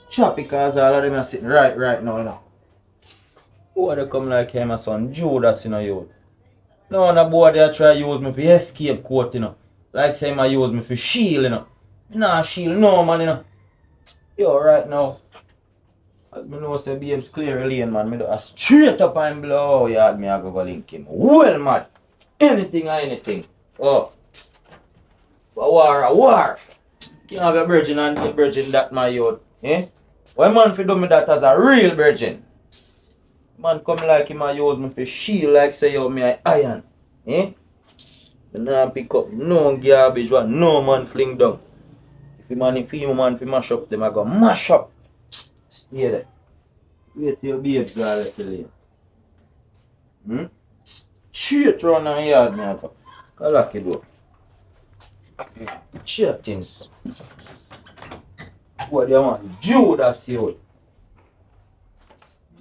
Choppy cause all of them are sitting right now, you know. Boy they come like him, my son Judas, you know, you. No, no boy they try use me for escape coat, you know. Like say I use me for shield, you know. Nah, shield, no man, you know. Yo, right now. I know say BM's clear lane, man. Me do a straight up and blow yard me I go link him. Well, man. Anything or anything. Oh. A war. Can't have a virgin and a virgin that my youth. Eh? Why man fi do me that as a real virgin? Man come like him and use me for shield like say yo me I iron. Eh? Me nah pick up no garbage what no man fling down. If you man fi mash up them I go mash up. Stay there. Wait till babes are left the lane. Straight round the yard, me I go. Lock it door. Shit things. What do you want? Judas, you.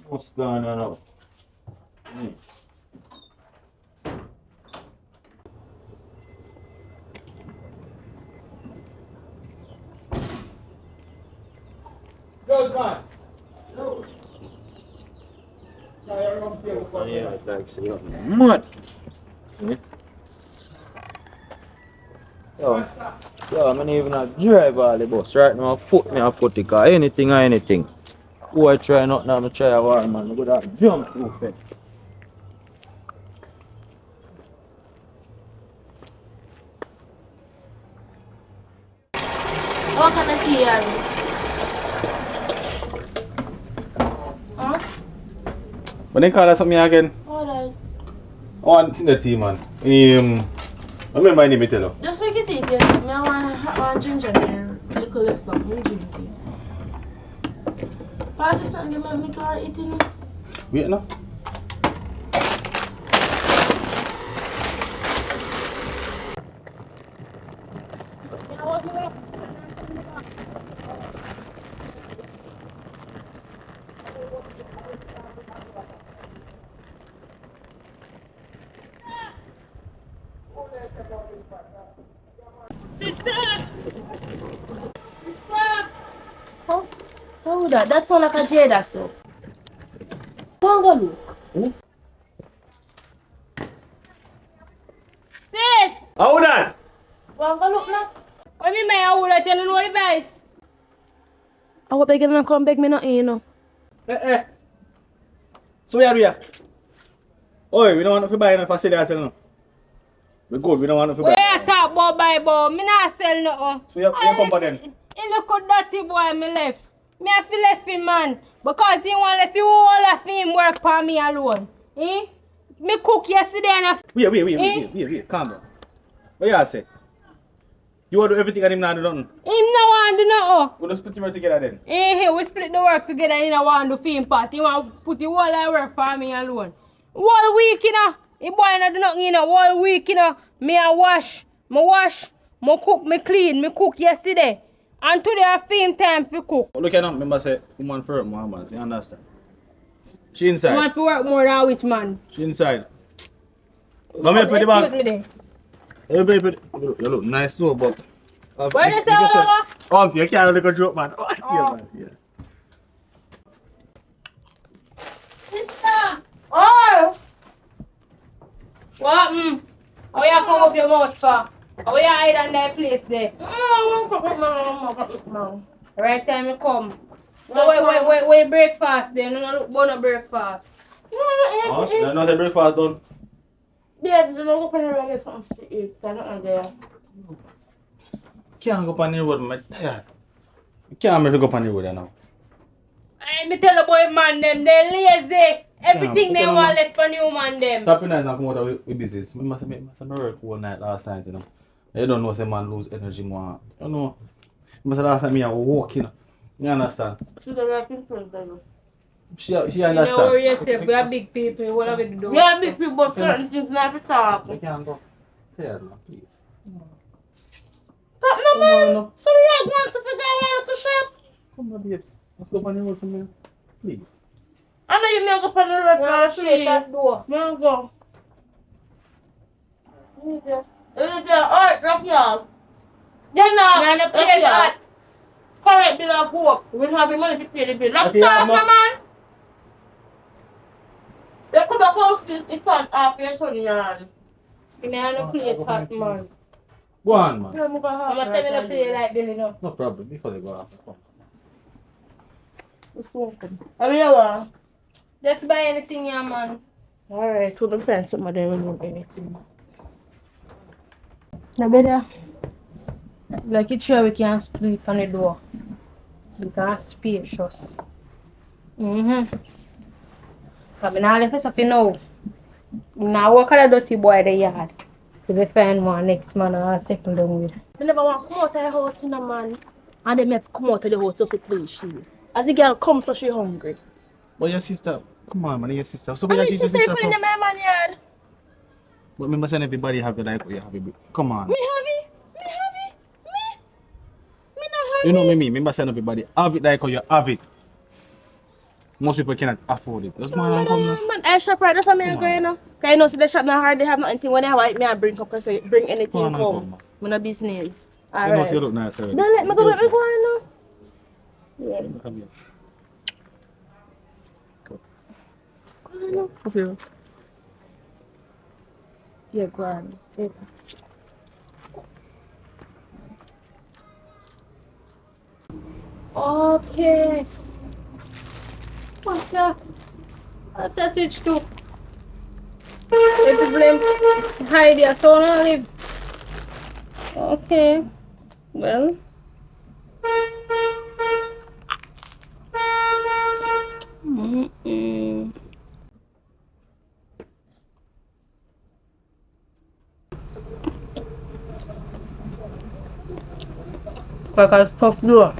What's going on now? Goes man. Yeah, like say you're mad. Yo, I'm not even a drive all the bus. Right now, I foot the car. Anything or anything. Boy, try not now, I try a war, man. I go that jump through fence. What can I see you? Huh? But then call us something again. Alright. I want the tea, man. I remember I need to tell you. Just make it take it. I want ginger and little left back. Me drink it. Pass the something, give me car eating. Wait now. Sister! Oh, that sound like a Jada so. Go and go look. How that? Well, go look now. What me may I would have tell you no advice? I hope you gonna come beg me nothing, you know. So where are we at? Oh, we don't want to buy enough for sale ourselves now. We good, we don't want to buy. Where I talk about Bible, me not sell nothing. So you come for them? He look at dirty boy me left. Me have to left him, man. Because he want left you all of him work for me alone. Eh? Me cook yesterday and I... Wait, calm down. What you say? You want to do everything and him not do nothing? Him no want do nothing. We'll split him together then. We split the work together and he no want do film part. He want put the whole of work for me alone. Whole week, you know. He boy no do nothing, you know. Whole week, you know. Me a wash, me cook, me clean, me cook yesterday. And today I film time for cook. Look at him, remember say, he want to work more, man. You understand? She inside. You want to work more than which man? She inside. Come here, put the bag. Excuse me then. Everybody put it. You look nice too, but... Where they say, Olala? Oh, you can't look a joke, man. Oh, it's here, man. Yeah. Sister! Oh! What? How you come up your mouth for? How you hide on that place there? Right time you come. Wait, breakfast then. No look about no breakfast. Oh, no, say breakfast done. Yeah, just look up and get something to eat. I'm not there. Can't go on the road, man. Tired. You can't make me go on the road now. Me tell the boy man them, they lazy. Everything they want left for you man them. Stop in and come out with business. I must work all night last night, you know. You don't know say man lose energy more. You know. Last night me I was walking. You understand? She understand. She understand. You know where yourself, we are big people, what have we to do? We are big people, but certain things not to talk. You can't go. Tired now, please. Stop no man! So we are going to figure out to shop. Come on, babes. Let's go on the road for me. Please. I know you may go on the road for a that door. May I go? Alright, drop y'all. Then now, the place hot. Correct bill of hope. We don't have the money to pay the bill. Let's talk, man. You could have posted it on half your 20 yards. You may have the place hot, man. Go on, man. I'm going to send me the play like Billy now. No problem. Because I go after. How do you want? Just buy anything, yeah, man. Alright, we don't find some of them remove anything. Now, better. Like it's sure we can sleep on the door. We can spacious. But I don't left us off you know. Now work at a dirty boy in the yard. If we find one next man or second down with. I never want to come out of the house, you know, man. And then I have to come out of the house just to play she. As the girl comes, so she hungry. But your sister, come on, man, your sister. So I mean, teach your sister, sister put in my man yard. But remember saying everybody have it like what you have it. Come on. Me have it? Me not have You know it. me, remember saying everybody have it like how you have it. Most people cannot afford it. Just man and come now. Man, I shop right, that's what I'm going now. Because you know, see the shop not hard, they have nothing. When they have it, I bring up, because bring anything come. I'm not business. Alright. You know, see you look nice already. Don't let me go, let me go on now. Yeah. Come here. Okay. Yeah, go on. Yeah. Okay. What's that? What's that switch to? If you blame hide your son and live. Okay. Well. Like a tough door.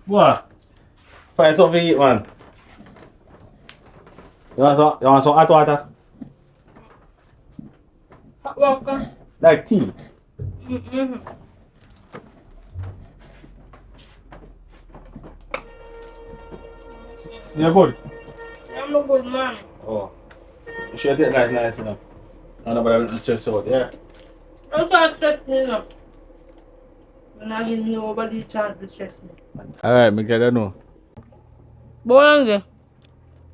What? Find something to eat, man. You want some hot water? Hot water. Like tea? You're good? I'm a good man. Oh. You should take that nice, you know. I don't know about stress out, yeah? I'm not stressed me enough. And I give nobody a chance to stress me. Alright, I don't know. Boy,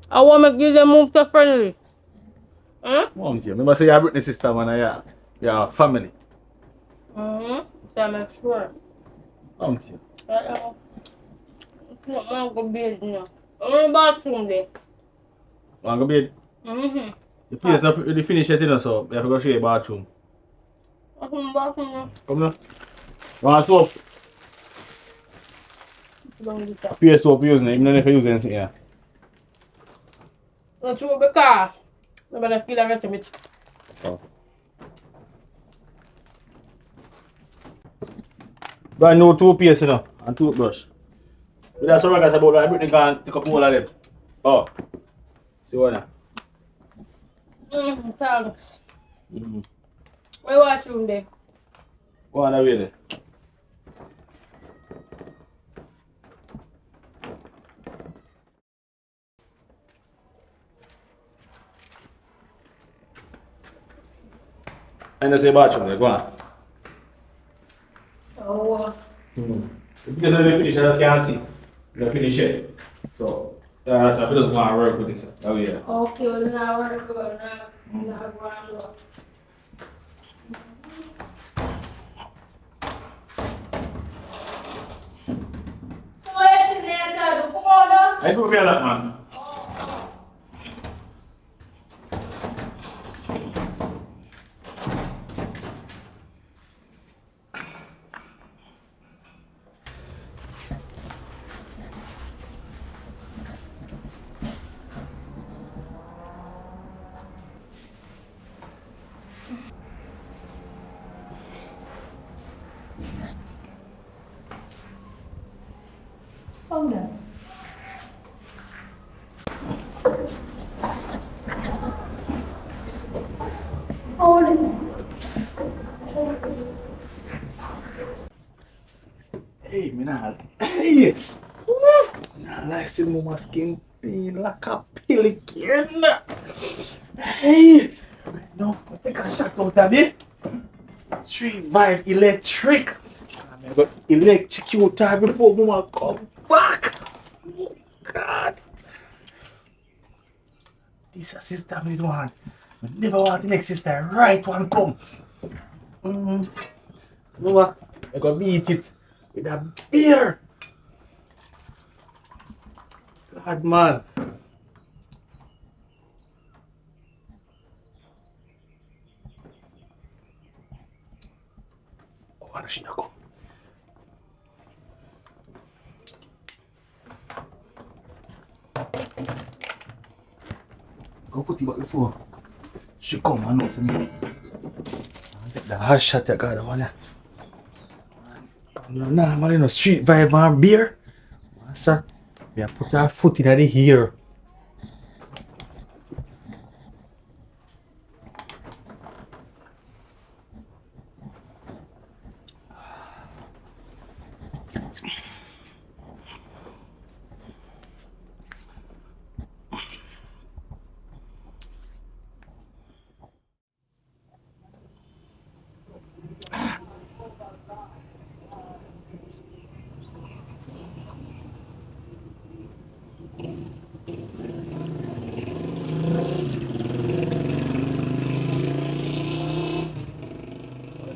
I want to give them move to friendly. Mom, dear. Remember say you're Britney's sister, man, and you're family. So I make sure. Mom, dear. I'm go bed now. I'm in the bathroom there. Want to go bed? The place not really finished yet, you know, so you have to go show your bathroom. I'm in the bathroom now. Come now. Want soap? Don't do that. Pay soap using it, even if you use anything here. Don't throw the car. Nobody feel the rest of it. Oh. Brand new toothpaste, you know, and toothbrush. But that's what I got about that. Britney can take up all of them. Oh. See what now? Thanks. Where you watch room there? Go on away there. And there's a bathroom there, go on. Oh. Because when we finish, I can't see. We finish it. So, so I just want to work with this. Oh, yeah. Okay, well, now we're going now. Now we're going. I do feel that, man. Hold on. Hold it. Hey, me nah. Hey! Nah, like still my skin clean like a pelican. Hey! No, take a shot out of it. Street vibe electric. I got electrocute time before mama come back. Oh, God. This a sister me want. I never want the next sister right one come. Mama, I gotta beat it with a beer. God, man. Oh, and she go. Go put it back before. She come and knows me. Take the hot shot, I got the one. Normally, no street vibe and beer. Sir, we have put our foot in the ear.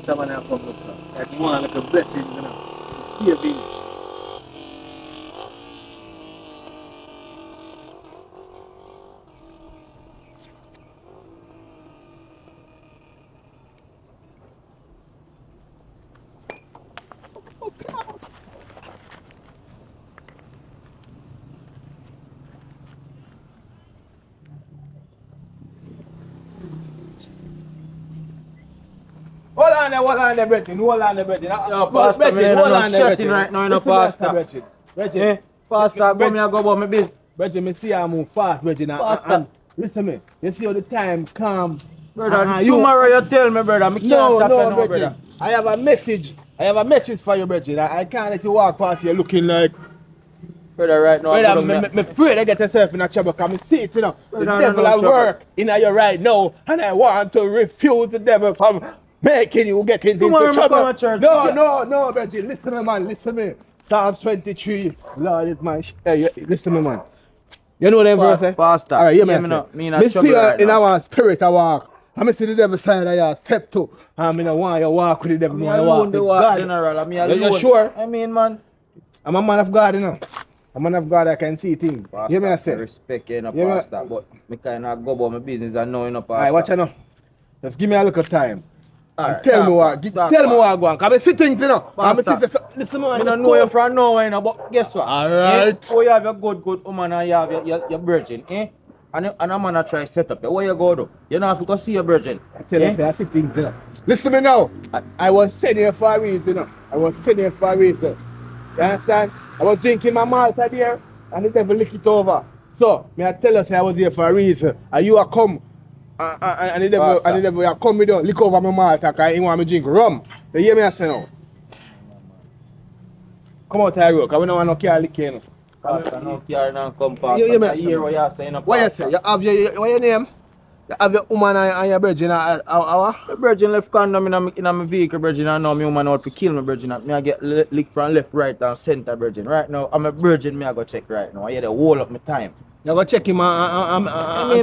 Someone else come up, sir. Like one like a blessing, you know. Saving. Hold on there, Bretton. Hold on there, Bretton. Yo, Pastor, man, I'm not chatting right now, you know, Pastor. Bretton. Pastor, go me and go about my business. Bretton, me see I move fast, Bretton. Pastor. Listen me. You see how the time comes. Brother, tomorrow you tell me, brother. Me can't tap you now, brother. I have a message. I have a message for you, Bretton. I can't let you walk past here looking like... Brother, right now, brother, I'm afraid I get yourself in a trouble because I see it, you know. The devil at work in you right now, and I want to refuse the devil from making you get into trouble. No, Bretton, listen me, man, listen me. Psalms 23, Lord is my... Hey, listen me, man. You know them verse? Pastor. Alright, yeah, me man. no, me in a Me see trouble you right in now. our spirit I walk. I see the devil side of your step two. And I don't want you to walk with the devil. Me I want alone you to the walk walk, with God. general. I me You alone. sure? I mean, man. I'm a man of God, you know. I'm a man of God, I can see things. Pastor, Hear me I I say. respect you, you know, Yeah, man. Pastor, but me kind of go about my business and know, you know, Pastor. Alright, watch you now. Just give me a little time. Alright, And tell me what, tell me what I go on. Because I see things, you know. Pastor, Listen, man. I don't know you from nowhere, you know, but guess what? Alright. Oh, you have your good woman and you have your virgin, eh? And a man a try set up you. What you go do? You don't have to go see your virgin. I tell you, I see things, you know. Listen to me now. I was sitting here for a reason, you know. I was sitting here for a reason. You understand? I was drinking my Malta there, and the devil lick it over. So, me I tell us I was here for a reason. And you are come, and the devil you come with you, lick over my Malta, because he want me drink rum. You hear me I say now? Come out here, because we don't want no car lick you, you know. Pastor, no care, no come, Pastor. You hear me I hear what you're saying, What you say? You have what your name? You have your woman and your virgin, our? The virgin left condom in my vehicle, virgin, and now my woman out to kill my virgin. Me I get licked from left, right, and center, virgin. Right now, I'm a virgin, me I go check right now. I hear the whole of my time. You go check him and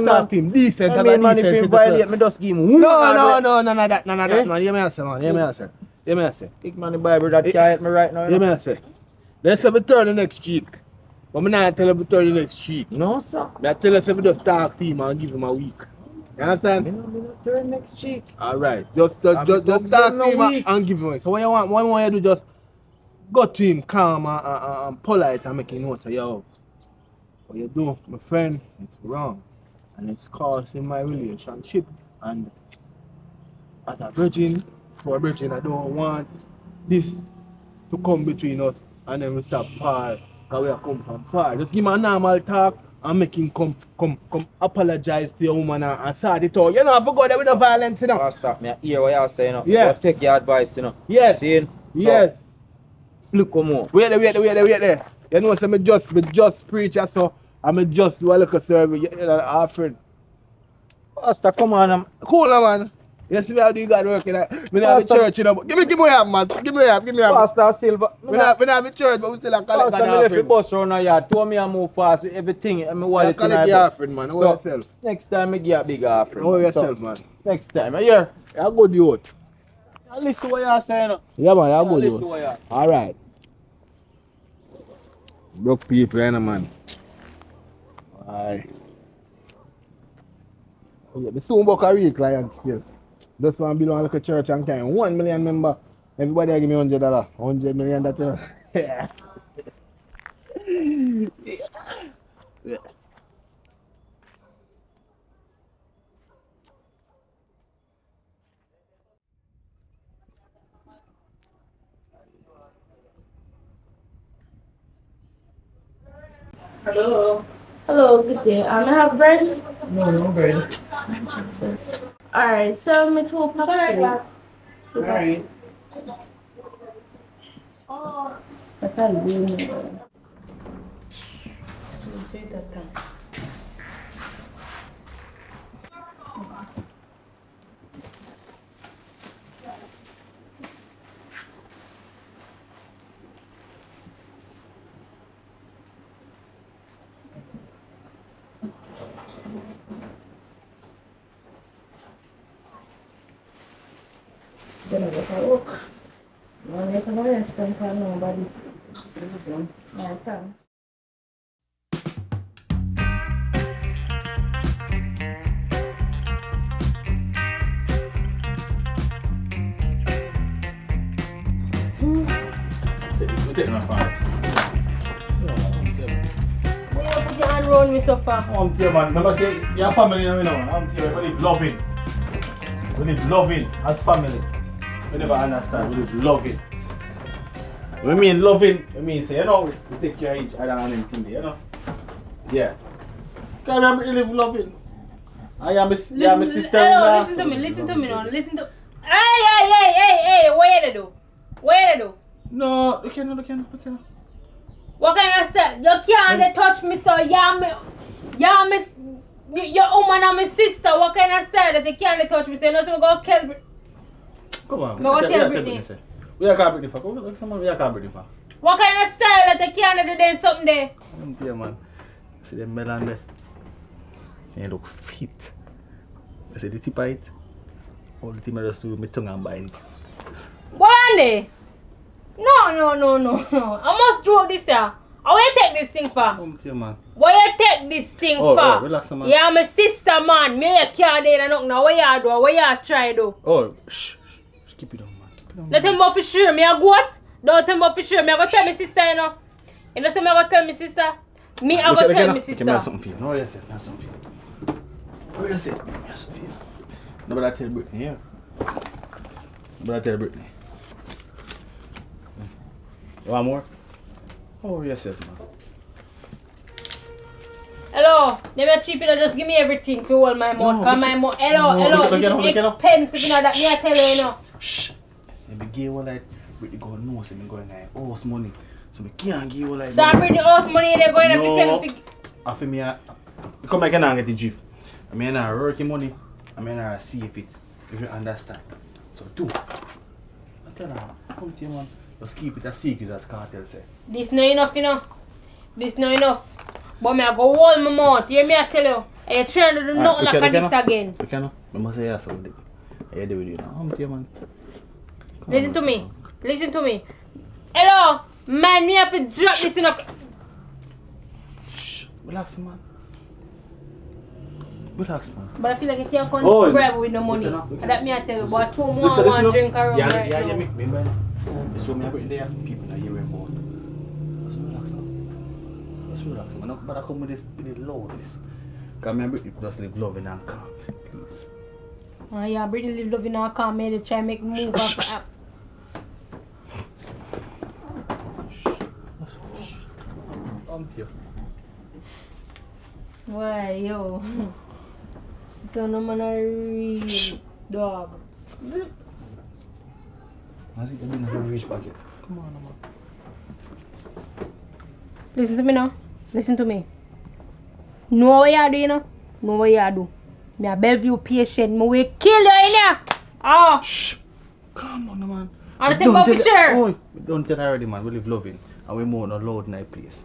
talk to him decent. I mean, man, if he violate me, just give him one. No, none of that, man. Hear me answer, man. Hear me answer. Big man, the Bible that can't help me right now. Hear me answer. Let's have a turn the next cheek. But I'm not tell him to turn the next cheek. No, sir. I tell us if we just talk to him and give him a week. You understand? Me not turn next cheek. Alright. Just talk to him and give him a week. So what you want you do, just go to him calm and polite and make him know, say, yo, what you do, my friend, it's wrong. And it's causing my relationship. And as a virgin, I don't want this to come between us and then we stop par. Because we are come from far. Just give him a normal talk and make him come apologize to your woman and sort it out. You know, I forgot that with the violence, you know. Pastor, me hear what you're saying, you know. Yeah. But take your advice, you know. Yes. See? Yes. Look come on. Wait there. You know, so me just preach so I just do a little service, you know, offering. Pastor, come on. Cool, man. You see how do you got working at? We not have a church, you know. Give me half, man. Give me half. Pastor Silva. We not have a church, but we still have collect an Pastor, me left the offering. bus round the yard. Told me I move fast with everything. And me wallet in Collect the offering, man. Hold yourself. Next time I give a big offering. Hold yourself, man. Next time, I hear. You're good youth. I listen what you're saying. Yeah, man, you're good Listen youth. what you're Alright. Broke people, you know, man. Aye. Yeah, we soon book a real client still. Just want to build a church and kind 1 million member. Everybody give me $100. 100 million that you know. Yeah. Yeah. Hello, good day. I have bread? No bread. Jesus. Alright, so me two packs. Alright. What are you doing? Gonna go for a walk. No need to rest for nobody. Yeah, thanks. Take my phone. Why you put your hand around me so far? I'm here, man. Remember, say, your family, you know, I'm here. We live loving. We live loving as family. We never understand. We live loving. We mean loving, we mean say, you know, we take care of each other and anything, you know? Yeah. Because we live loving. I am my sister-in-law. Listen to me now. Listen to. Hey, what you do? What you do? No, look here. What kind of stuff? You can't touch me, so you're your woman and my sister. What kind of style that you can't touch me? So you know, so we go kill me. Come on. No, tell Britney. We are calling Britney for. We are calling Britney for. What kind of style that you can't do there something there? I'm here, man. See them melon there? They look fit. I see the tip of it. All the thing I just do with my tongue and bite it. Bolande! No. I must do this here. How you take this thing for? Come to you, man. Why you take this thing for? Oh, relax, man. Yeah, my sister, man. Me you can't do nothing now. What you do? What you try do? Oh, shh. Keep it down, man. Keep it down. Let him go for sure. Me a goat. Don't tell me for sure. Me I go tell my sister, you know. You know say me I go tell my sister. Me I go tell my sister. Okay, me have something for you. No, yes, me have something for you. Oh, yes, me have something for you. Nobody tell Brittany, yeah? Nobody tell Brittany. You want more? Oh, yes, man. Hello, they were cheap, just give me everything to hold my mouth. Cause my mouth, hello, this is expensive, you know, that me I tell you, you know. Shh. Let me give you like, Brittany go know, so me going like house money. So me can't give you like. Stop bring the house money, they're going to tell me. After me, you come back and get the GIF. I mean, I work your money. I mean, I see if you understand. So do. I tell her, come to you, man. Just keep it a secret, as Cartel say. This not enough, you know. This not enough. But me I go hold my mouth. Hear me I tell you. And you trying to do nothing like this again. Okay, no. I must say yes, I do with you now. Come to you, man. Listen to me. Listen to me. Hello, man, me have to drop this in a... Shh. Relax, man. Relax, man. But I feel like you can't come bribe with no money. And that me I tell you. But 2 more want drink around right now. Yeah, me, man. So me every day people that hear about. Just relax now. Just relax, man. But I come with the loudness. Because me just live loving and calm, please. Yeah, Brittany live loving and calm. Maybe try to make me move off the app. Come to you. Why, yo? So no man a real dog. I think I'm in a rich bucket. Come on, man. Listen to me now. Listen to me. Know what you do, you know? Know what you do. Me a Bellevue patient. Me will kill you in here. Oh. Shh. Come on, man. I think about picture. Oh, don't tell her already, man. We live loving. And we more not loud in that place.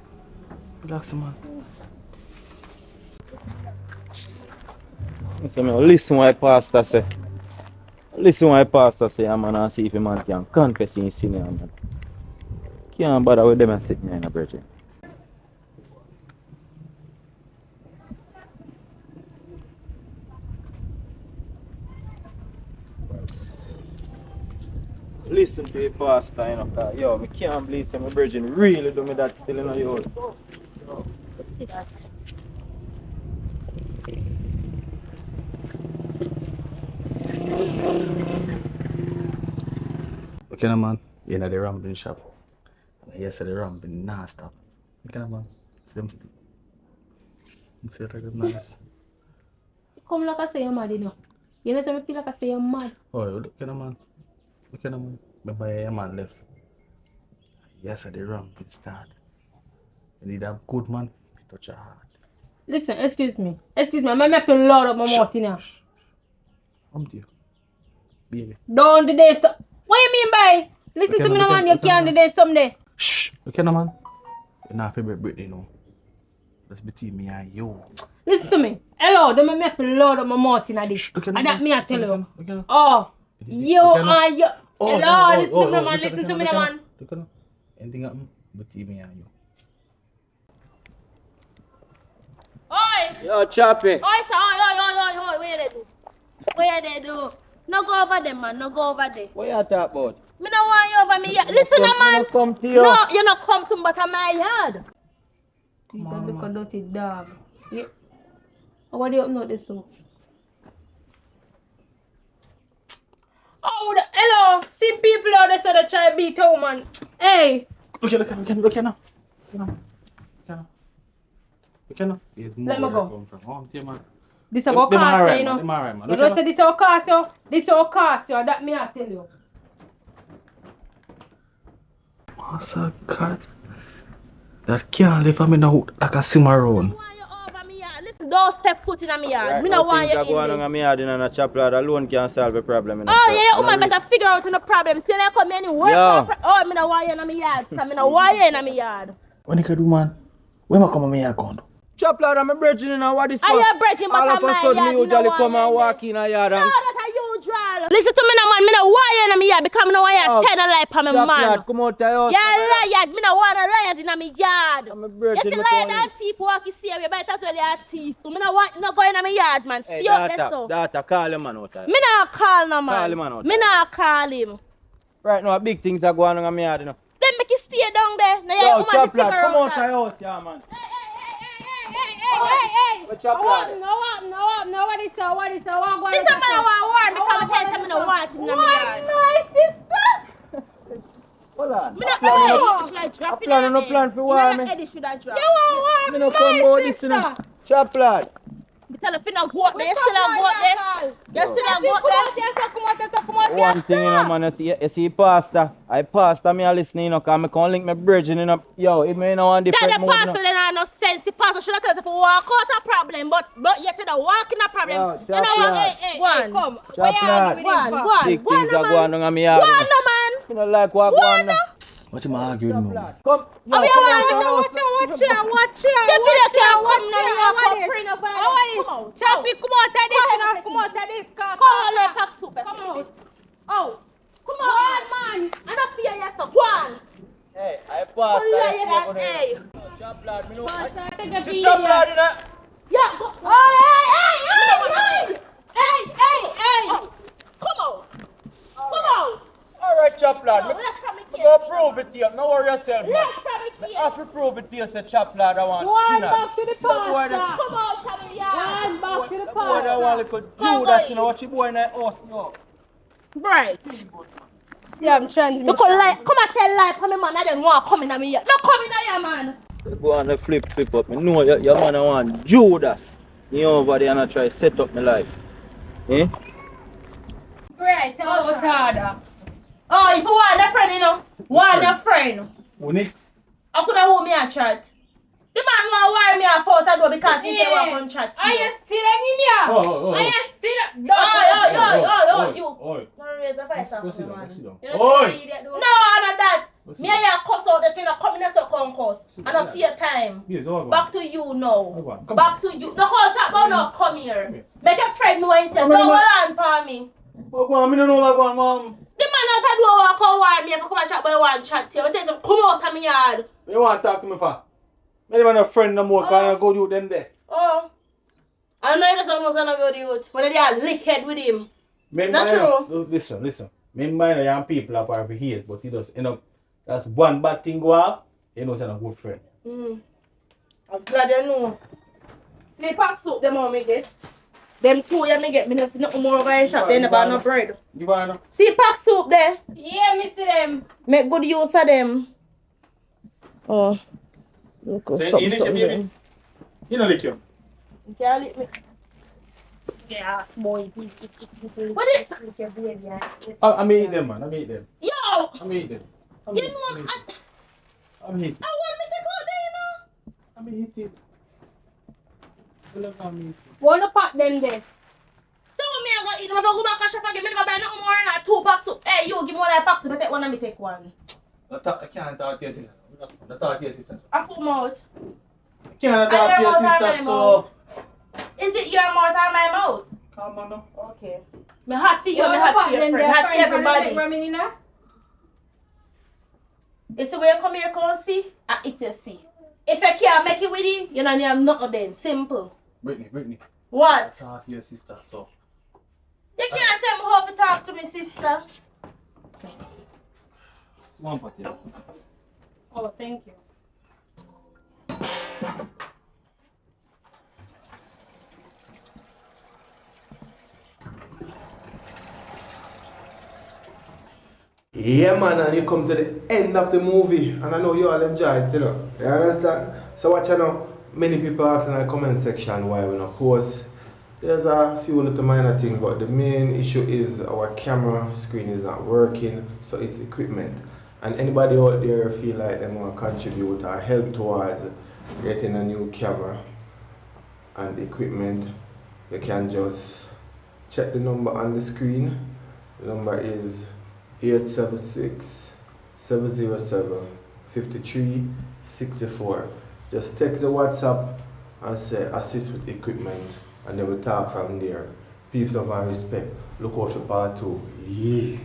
Relax, man. So me listen what pastor say. Listen what pastor say, man, and see if a man can confess his sin, man. Can't bother with them and sitting here in a virgin. Listen to the pastor, you know, cause, yo, I can't believe my virgin really do me that still in your house. See that. Okay, man. You know the rambling shop. Yes, the rambling non-stop. Okay, man. Same stick. See it like it's nice. Come like I say you're mad, you know. You know, so I feel like I say you're mad. Oh, okay, man. Okay, man. Remember, your man left. Yes, the rambling start. You need a good man to touch your heart. Listen, excuse me. Excuse me. I'm going to load up my mouth in here. Come to you. Baby. Don't do this. What you mean by? Listen Okay, to me, man, no man. You okay, can't do man. this someday. Shh. Okay, no, man. You're not favorite birthday, no. That's between me and you. Listen to me. Hello, don't make me load up my mouth in this. Okay, And that me I tell you. Okay, Oh, you are you. Hello, listen to me, man. okay, Listen to me, man. Okay, no. Anything happen between me and you. Oi! Yo, Choppy. Oi, sir. Oi. Where they do? Where they do? No go over there, man. No go over there. What you talk about? Me no want you over me yard. Listen, man. Come to you. No, you not come to me, but I'm my yard. He's a look a dirty dog. Yeah. What do you know this so? Oh, hello. See people out there that try to beat home, man. Hey. Look here now. Okay, no. Let me go. Oh, yeah, man. This is about cost, you know. Them alright, man. You don't say this is about cost, you. This is about cost, you. That me I tell you. Master God. That can't leave me now like a cimarron. Listen, don't step foot in my yard. Me no want you in there. there. Things my yard in a chop lad alone can solve the problem. Oh, yeah, woman better figure out the problem. See, I come any work. Oh, me no want you in my yard. So me no want you in my yard. What you can do, man? Where am I coming here, going? Chop lad, I'm a virgin in what is for? Are you a virgin, but all of I'm a my sudden yard, me me no usually want come and you walk in a yard No, and... that's a usual. Listen to me now, man. Me no want you in my yard because me no want you tell a lie for me, Chop man. lad, come out your house. Yeah, liar. Me no want a liar in my yard. I'm a You virgin. see me liar calling. and thief walk you see you better tell you a thief. So me no want no go in my yard, man. Hey, Stay up there so. daughter, call him man out there. Me no call no man. Call him man out Me no call him. Right now, big things are going on in my yard, you know. Then make you stay down there. Now you Yo, woman chop to figure lad, come out that. your house, yeah, man. Hey. But chop lad. No, what is so? What is so? This a man I want war because I tell you me no want him in my yard. My sister. Hold on. Me not plan. Should I drop it? No plan for war, me. Eddie should I drop? You want Me no come about this, you know. Chop lad. Me tell you if you no go up there, you still a go up there. You still a go up there. One thing, you know, man, you see pastor. I pastor me a listen, you know, because I can't link my bridging, you know. Yo, if me no want different That the move, you pastor know. then have no sense. The pastor should have told us if we walk out a problem, but yet they don't walk in a problem. Yo, You know what? Hey, One. come. Chop lad. One. Big things no, are man. going on in my yard. One, you know. no, man. You know, like what One, going no. on. What you arguing with me? Come, yo, Oh, yeah, come man. out your house. They feel like you come now, you come bring up a Chappy, come out of this, come out of this car. Come on, let pack soup. Come out. Oh, come on, man. I don't fear yourself. One. Hey, I pastor, I see you over Hey. there. Chop lad, me know. Take a Chop lad, you know. Yeah. Go. Hey. Come on. Come on. Alright, chop lad. No, Me let's come me again. go prove it to you. No worry yourself, man. Let's come Me again. have to prove it to you, say chop lad, I want One dinner. back to the See that boy there? pastor. Come on, Chubby. Yeah. One back to the That boy there want little Come Judas, on. you know, watch the boy in that house, no. Right. Yeah, I'm trying to Look how lie. Come and tell lie for me, man. I don't want to come in here. No come in here, man. The boy on the flip up. Me know your man I want Judas. You over there and I try set up my life. Eh? Right, tell us what's harder. Oh, if you want a friend, you know. Want a friend. Unique. I could have hold me a chat. The man want to worry me a fault I do because he say want to chat to Are you. you still in here? Oh. Are you still? You. Oi. Don't raise a voice Go off sit me, down, man. go sit down. You know Oi. what idiot do? No, not that. Go sit Me down. and you cuss out that you know coming in so come cuss. I don't fear time. Yes, go on. Back to you Go now. on, come Back to you. The whole chat about now come here. Make a friend know what he said. Come Don't on, hold on for me. Go on, me no know what go on, mom. The man out of door walk out warn me if I come and chat about one chat to you. I tell you, come out of my yard. What you want to talk to me for? Me never no friend no more, because I go do them there. Oh. I know you just don't know so good youth. When they are lick head with him. Remember, Not true. Listen. Remember, young people are probably hate, but he does, you know, that's one bad thing go off, you know, it's not a good friend. I'm glad you know. See, pack soup them all me get. Them two you me get. Me not see nothing more over in shop. They never have no bread. You want to? See, pack soup there. Yeah, me see them. Make good use of them. Oh. Look, So something, you lick your something baby? there. You know lick you? You can't lick me. Yeah, boy. What it? Look your baby. I may eat them, man. I may eat them. Yo! I may eat them. You know, I I may eat want me to go there, you know. I may eat it. I may eat it. Wanna pack them there? So me I go eat, I go back and shop again. Me never buy nothing more than that 2 packs soup. Hey, you give me one of the packs soup. I take one and me take one. I can't talk to your sister. I talk to your sister. I full mouth. I can't talk to your sister, so... Is it your mouth or my mouth? Come on now. Okay. Me hot for you, me hot for your friend, hot for everybody. It's the way you come here, come see, and it you see. If you can't make it with it, you don't have nothing then. Simple. Brittany. What? Talk to your sister, so... You can't tell me how to talk to me, sister. It's one part here. Oh, thank you. Yeah, man, and you come to the end of the movie, and I know you all enjoy it, you know. You understand? So what you know, many people ask in the comment section why we not post. There's a few little minor things, but the main issue is our camera screen is not working, so it's equipment. And anybody out there feel like they want to contribute or help towards getting a new camera and equipment, you can just check the number on the screen. The number is 876-707-5364. Just text the WhatsApp and say assist with equipment, and then we talk from there. Peace, love and respect. Look out for part 2. Yeah.